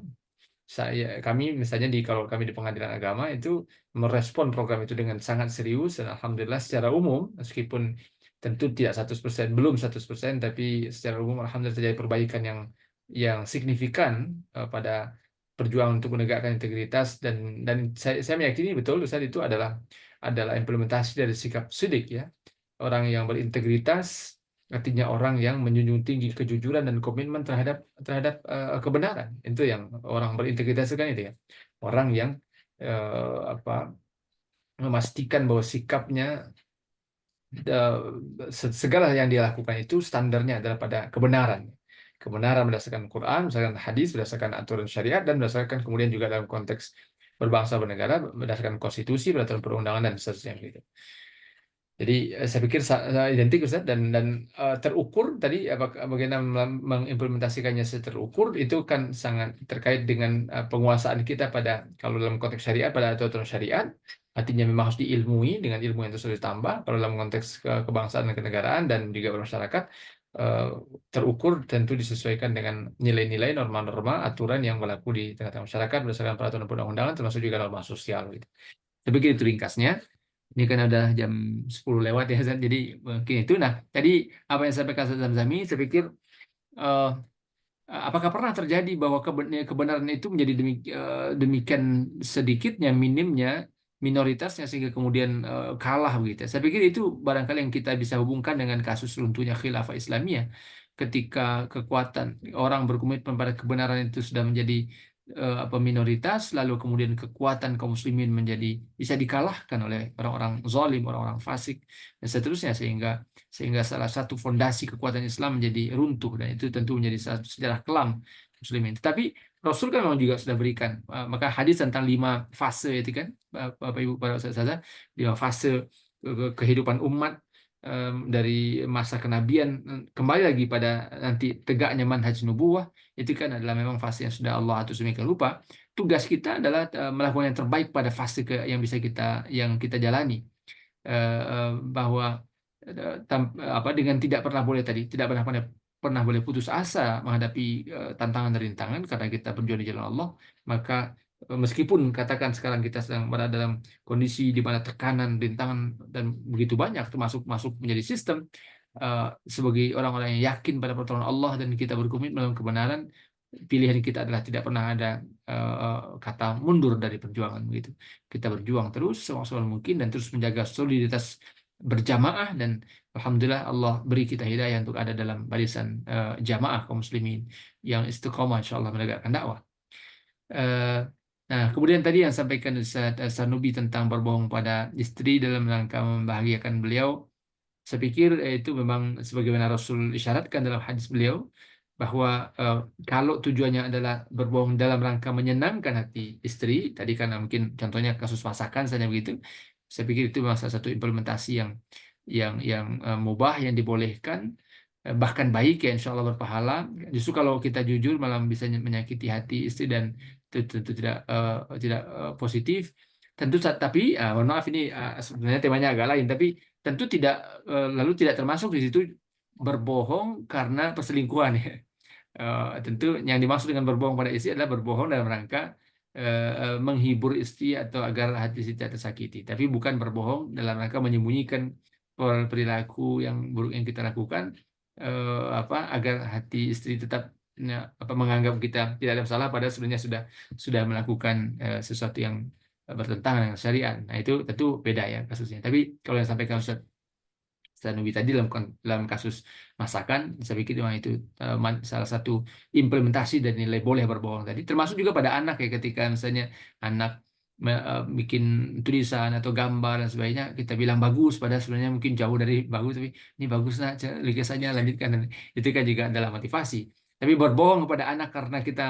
S3: Kami misalnya kalau kami di Pengadilan Agama itu merespon program itu dengan sangat serius, dan alhamdulillah secara umum meskipun tentu tidak 100%, belum 100%, tapi secara umum alhamdulillah terjadi perbaikan yang signifikan pada perjuangan untuk menegakkan integritas, dan saya meyakini betul Ustaz itu adalah implementasi dari sikap sidik ya. Orang yang berintegritas artinya orang yang menjunjung tinggi kejujuran dan komitmen terhadap kebenaran. Itu yang orang berintegritas kan itu ya. Orang yang memastikan bahwa sikapnya segala yang dia lakukan itu standarnya adalah pada kebenaran. Kebenaran berdasarkan Quran, berdasarkan hadis, berdasarkan aturan syariat, dan berdasarkan kemudian juga dalam konteks berbangsa bernegara berdasarkan konstitusi, berdasarkan perundangan dan seterusnya gitu. Jadi saya pikir identik Ustaz, dan terukur tadi bagaimana mengimplementasikannya terukur itu kan sangat terkait dengan penguasaan kita pada, kalau dalam konteks syariat pada aturan syariat, artinya memang harus diilmui dengan ilmu yang terus ditambah. Kalau dalam konteks kebangsaan dan kenegaraan dan juga bermasyarakat, terukur tentu disesuaikan dengan nilai-nilai, norma-norma, aturan yang berlaku di tengah-tengah masyarakat berdasarkan peraturan perundang-undangan, termasuk juga norma sosial gitu. Saya pikir itu ringkasnya. Ini kan udah jam 10 lewat ya, jadi mungkin itu. Nah, tadi apa yang saya sampaikan Zami, saya pikir apakah pernah terjadi bahwa kebenaran itu menjadi demikian sedikitnya, minimnya, minoritasnya sehingga kemudian kalah begitu. Saya pikir itu barangkali yang kita bisa hubungkan dengan kasus runtuhnya khilafah Islamiyah, ketika kekuatan orang berkomitmen pada kebenaran itu sudah menjadi minoritas, lalu kemudian kekuatan kaum muslimin bisa dikalahkan oleh orang-orang zalim, orang-orang fasik dan seterusnya, sehingga salah satu fondasi kekuatan Islam menjadi runtuh, dan itu tentu menjadi satu sejarah kelam muslimin. Tetapi Rasul kan memang juga sudah berikan maka hadis tentang 5 fase itu kan, Bapak Ibu para ustaz-ustazah, 5 fase kehidupan umat dari masa kenabian kembali lagi pada nanti tegaknya manhaj nubuwah. Itu kan adalah memang fase yang sudah Allah atur sedemikian rupa. Tugas kita adalah melakukan yang terbaik pada fase yang kita jalani, bahwa dengan tidak pernah boleh putus asa menghadapi tantangan dan rintangan, karena kita berjuang di jalan Allah. Maka meskipun katakan sekarang kita sedang berada dalam kondisi di mana tekanan, rintangan dan begitu banyak termasuk menjadi sistem, sebagai orang-orang yang yakin pada pertolongan Allah dan kita berkomitmen dalam kebenaran, pilihan kita adalah tidak pernah ada kata mundur dari perjuangan begitu. Kita berjuang terus semaksimal mungkin dan terus menjaga soliditas berjamaah, dan alhamdulillah Allah beri kita hidayah untuk ada dalam barisan jamaah kaum muslimin yang istiqomah insyaallah menegakkan dakwah. Nah, kemudian tadi yang sampaikan Ustaz Sanubi tentang berbohong pada istri dalam rangka membahagiakan beliau, saya pikir itu memang sebagaimana Rasul isyaratkan dalam hadis beliau bahwa kalau tujuannya adalah berbohong dalam rangka menyenangkan hati istri, tadi kan mungkin contohnya kasus masakan saja begitu, saya pikir itu memang salah satu implementasi yang mubah, yang dibolehkan, bahkan baik ya, insya Allah berpahala. Justru kalau kita jujur malah bisa menyakiti hati istri dan tentu tidak positif. Tentu tapi mohon maaf ini sebenarnya temanya agak lain, tapi tentu tidak lalu tidak termasuk di situ berbohong karena perselingkuhan ya. Tentu yang dimaksud dengan berbohong pada istri adalah berbohong dalam rangka menghibur istri atau agar hati istri tidak tersakiti, tapi bukan berbohong dalam rangka menyembunyikan perilaku yang buruk yang kita lakukan agar hati istri tetap menganggap kita tidak ada masalah padahal sebenarnya sudah melakukan sesuatu yang bertentangan dengan syariat. Nah, itu tentu beda ya kasusnya. Tapi kalau yang sampaikan Ustaz Sanubi tadi dalam kasus masakan, saya pikir memang itu salah satu implementasi dari nilai boleh berbohong tadi. Termasuk juga pada anak ya, ketika misalnya anak bikin tulisan atau gambar dan sebagainya, kita bilang bagus, padahal sebenarnya mungkin jauh dari bagus, tapi ini bagus nah, lihat saja lanjutkan. Itu kan juga adalah motivasi. Tapi berbohong kepada anak karena kita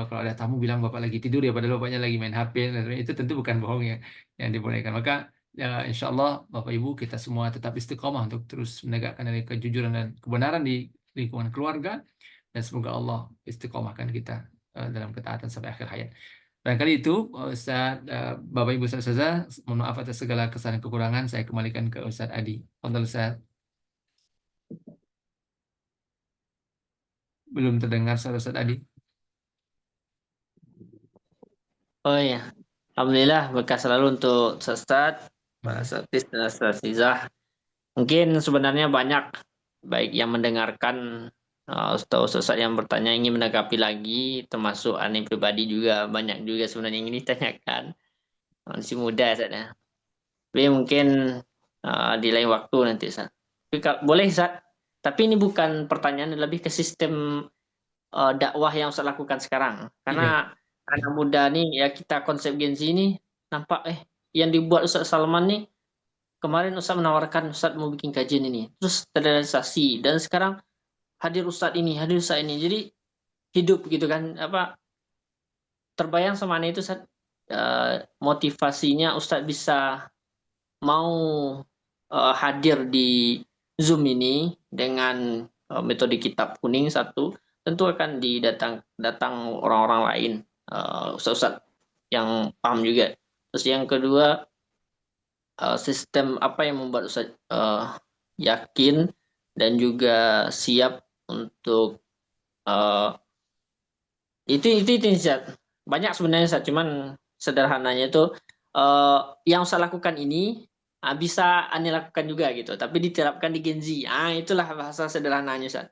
S3: kalau ada tamu bilang bapak lagi tidur ya, padahal bapaknya lagi main HP, itu tentu bukan bohong yang dibolehkan. Maka insya Allah Bapak Ibu kita semua tetap istiqomah untuk terus menegakkan dari kejujuran dan kebenaran di lingkungan keluarga, dan semoga Allah istiqomahkan kita dalam ketaatan sampai akhir hayat. Barangkali itu Ustaz, Bapak Ibu Ustazah, mohon maaf atas segala kesalahan kekurangan. Saya kembalikan ke Ustaz Adi. Fadhal Ustaz. Belum terdengar suara Ustaz Adi.
S2: Oh ya, alhamdulillah berkah selalu untuk Ustaz, Pak Satis dan Ustazah. Mungkin sebenarnya banyak baik yang mendengarkan Ustaz yang bertanya ingin menanggapi lagi, termasuk aneh pribadi juga banyak juga sebenarnya yang ingin ditanyakan. Masih muda Ustaz. Tapi mungkin di lain waktu nanti Ustaz. Boleh Ustaz, tapi ini bukan pertanyaan, lebih ke sistem dakwah yang Ustaz lakukan sekarang. Karena anak muda nih ya, kita konsep Gen Z ini nampak yang dibuat Ustaz Salman nih, kemarin Ustaz menawarkan Ustaz mau bikin kajian ini, terus terrealisasi, dan sekarang hadir Ustaz ini. Jadi hidup gitu kan, terbayang sama aneh itu Ustaz, motivasinya Ustaz bisa mau hadir di Zoom ini dengan metode kitab kuning satu, tentu akan datang orang-orang lain, Ustaz yang paham juga. Terus yang kedua, sistem apa yang membuat Ustaz yakin dan juga siap untuk itu Ustaz. Banyak sebenarnya Ustaz, cuman sederhananya itu yang Ustaz lakukan ini bisa Anda lakukan juga gitu, tapi diterapkan di Gen Z. Itulah bahasa sederhananya Ustaz.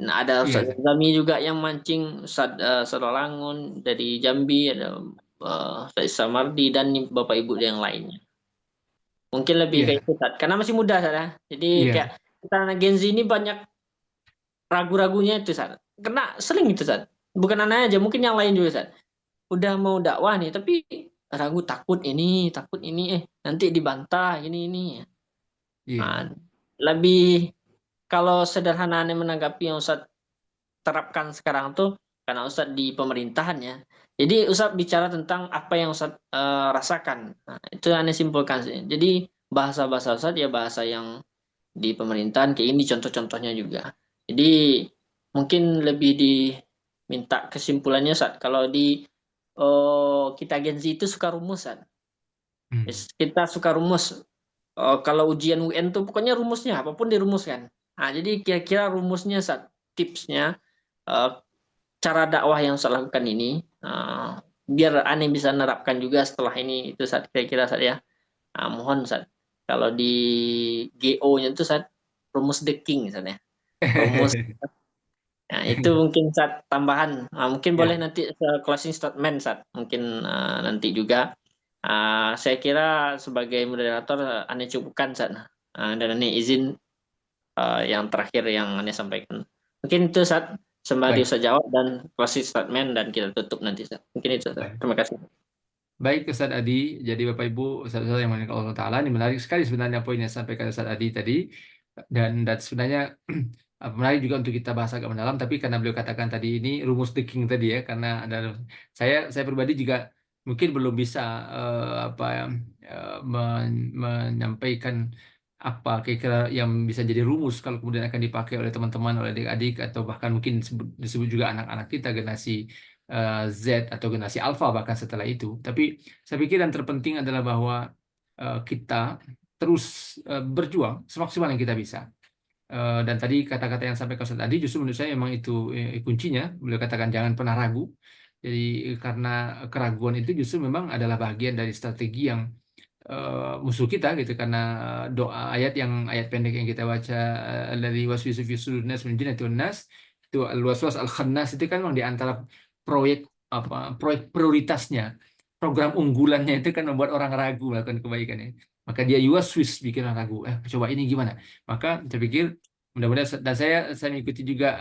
S2: Nah, ada Ustaz Zami juga yang mancing, Ustaz Sorolangun dari Jambi, ada Ustaz Samardi dan Bapak Ibu yang lainnya. Mungkin lebih kayak itu Ustaz, karena masih muda Ustaz. Jadi kayak kita anak Gen Z ini banyak ragu-ragunya itu Ustaz. Karena sering itu Ustaz. Bukan anak aja, mungkin yang lain juga Ustaz. Udah mau dakwah nih, tapi ragu, takut ini, nanti dibantah ini. Lebih kalau sederhananya menanggapi yang Ustaz terapkan sekarang tuh, karena Ustaz di pemerintahan ya. Jadi Ustaz bicara tentang apa yang Ustaz rasakan. Nah, itu aneh simpulkan sih. Jadi bahasa-bahasa Ustaz ya bahasa yang di pemerintahan, kayak ini contoh-contohnya juga. Jadi mungkin lebih diminta kesimpulannya Ustaz. Kalau di kita Gen Z itu suka rumus Ustaz. Kita suka rumus. Kalau ujian UN tuh pokoknya rumusnya apapun dirumuskan. Nah, jadi kira-kira rumusnya Ustaz, tipsnya, cara dakwah yang Ustaz lakukan ini, biar aneh bisa nerapkan juga setelah ini, itu Ustaz kira-kira Ustaz ya. Mohon Ustaz, kalau di GO-nya itu Ustaz, rumus the king Ustaz ya. Rumus Nah, itu mungkin tambahan. Mungkin
S3: Ya,
S2: boleh nanti closing statement mungkin nanti juga. Saya kira sebagai moderator Anda cukupkan dan ini izin yang terakhir yang Anda sampaikan. Mungkin itu sembari
S3: baik,
S2: saya jawab dan closing statement dan kita tutup nanti Mungkin itu
S3: baik.
S2: Terima kasih.
S3: Baik Ustaz Adi, jadi Bapak Ibu Ustaz-Ustaz yang dimuliakan Allah Ta'ala, ini menarik sekali sebenarnya poin yang disampaikan Ustaz Adi tadi, dan sebenarnya menarik juga untuk kita bahas agak mendalam, tapi karena beliau katakan tadi ini rumus the king tadi ya, karena ada saya pribadi juga mungkin belum bisa menyampaikan apa kira-kira yang bisa jadi rumus kalau kemudian akan dipakai oleh teman-teman, oleh adik-adik, atau bahkan mungkin disebut juga anak-anak kita generasi Z atau generasi Alpha bahkan setelah itu. Tapi saya pikir yang terpenting adalah bahwa kita terus berjuang semaksimal yang kita bisa. Dan tadi kata-kata yang sampai Ustaz tadi justru menurut saya memang itu kuncinya. Beliau katakan jangan pernah ragu. Jadi karena keraguan itu justru memang adalah bagian dari strategi yang musuh kita gitu, karena doa ayat pendek yang kita baca, alladzi waswisu fi sudurin nas min jinnati wan nas, itu al-waswas al-khannas, itu kan memang di antara proyek proyek prioritasnya, program unggulannya itu kan membuat orang ragu melakukan kebaikan ya. Maka dia yuwaswis, bikin orang ragu, coba ini gimana. Maka saya pikir mudah-mudahan, dan saya mengikuti juga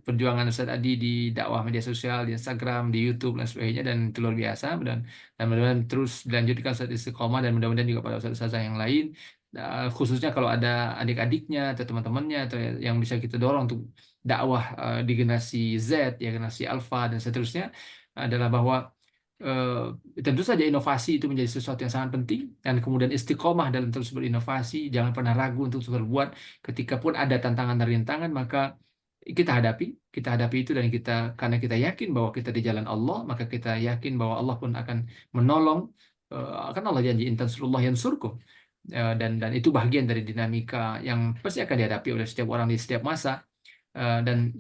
S3: perjuangan Ustaz Adi di dakwah media sosial, di Instagram, di YouTube dan sebagainya, dan itu luar biasa. Dan mudah-mudahan terus dilanjutkan Ustaz istiqomah, dan mudah-mudahan juga pada Ustaz yang lain, khususnya kalau ada adik-adiknya atau teman-temannya atau yang bisa kita dorong untuk dakwah di generasi Z, ya generasi Alpha dan seterusnya, adalah bahwa tentu saja inovasi itu menjadi sesuatu yang sangat penting, dan kemudian istiqomah dalam terus berinovasi, jangan pernah ragu untuk terus berbuat. Ketika pun ada tantangan dan rintangan, maka kita hadapi itu, dan karena kita yakin bahwa kita di jalan Allah, maka kita yakin bahwa Allah pun akan menolong. Akan Allah janji in tansurullah yansurkum. Dan itu bagian dari dinamika yang pasti akan dihadapi oleh setiap orang di setiap masa. Dan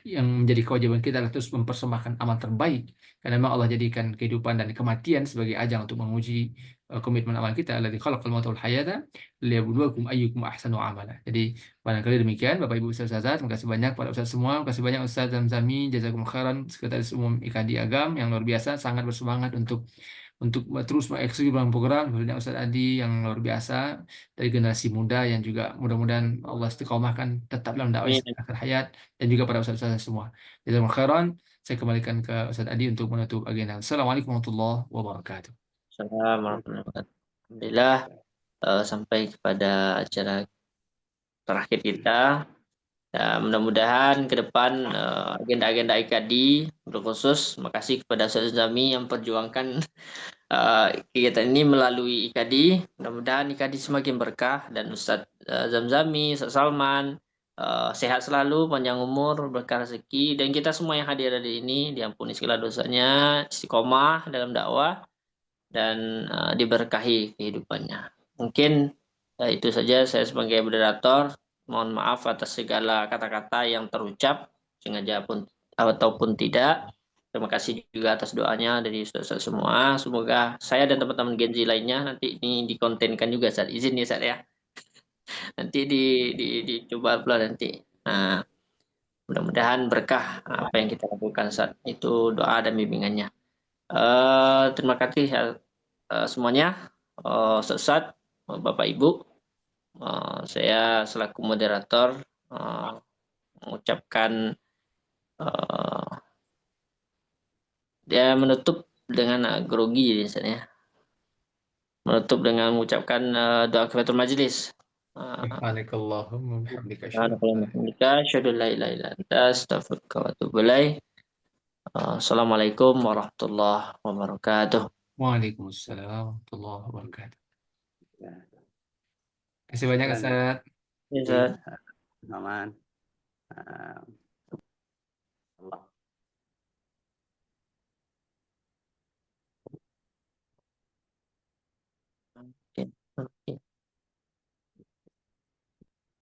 S3: yang menjadi kewajiban kita adalah terus mempersembahkan amal terbaik, karena memang Allah jadikan kehidupan dan kematian sebagai ajang untuk menguji komitmen amal kita. Alladzi khalaqal mauta wal hayata liyabluwakum ayyukum ahsanu amala. Jadi barangkali demikian Bapak Ibu Ustaz Ustazat, terima kasih banyak pada Ustaz semua, terima kasih banyak Ustaz Zamzami, jazakumullah khairan, Sekretaris Umum IKADI Agam yang luar biasa, sangat bersemangat untuk terus mengeksekusi program, khususnya Ustadz Adi yang luar biasa dari generasi muda yang juga mudah-mudahan Allah istiqomahkan tetap dalam dakwah
S2: Amin.
S3: akhir hayat, dan juga pada Ustadz semua. Jazakumullah khairan. Saya kembalikan ke Ustadz Adi untuk menutup agenda. Assalamualaikum warahmatullahi wabarakatuh.
S2: Assalamualaikum warahmatullahi wabarakatuh. Alhamdulillah sampai kepada acara terakhir kita. Mudah-mudahan ke depan agenda-agenda IKADI berkhusus. Terima kasih kepada Ustaz Zami yang perjuangkan kegiatan ini melalui IKADI. Mudah-mudahan IKADI semakin berkah, dan Ustaz Zamzami, Ustaz Salman sehat selalu, panjang umur, berkah rezeki, dan kita semua yang hadir di ini diampuni segala dosanya, istiqomah dalam dakwah, dan diberkahi kehidupannya. Mungkin itu saja saya sebagai moderator. Mohon maaf atas segala kata-kata yang terucap, sengaja pun ataupun tidak. Terima kasih juga atas doanya dari saudara semua. Semoga saya dan teman-teman Genzi lainnya nanti ini dikontenkan juga, saat izin ya Ustaz ya. Nanti dicoba pula nanti. Nah, mudah-mudahan berkah apa yang kita lakukan saat itu, doa dan bimbingannya. Terima kasih semuanya, Ustaz, Bapak Ibu. Saya selaku moderator mengucapkan dia menutup dengan grogi jadi misalnya. Menutup dengan mengucapkan doa kifaratul majelis.
S3: Subhanakallahumma wa bihamdika
S2: Asyhadu an la ilaha illa anta astaghfiruka wa atubu ilaik. Assalamualaikum warahmatullahi wabarakatuh.
S3: Waalaikumsalam warahmatullahi wabarakatuh. Terima kasih banyak Ustaz.
S2: Ya, Ustaz.
S1: Aman. Allah.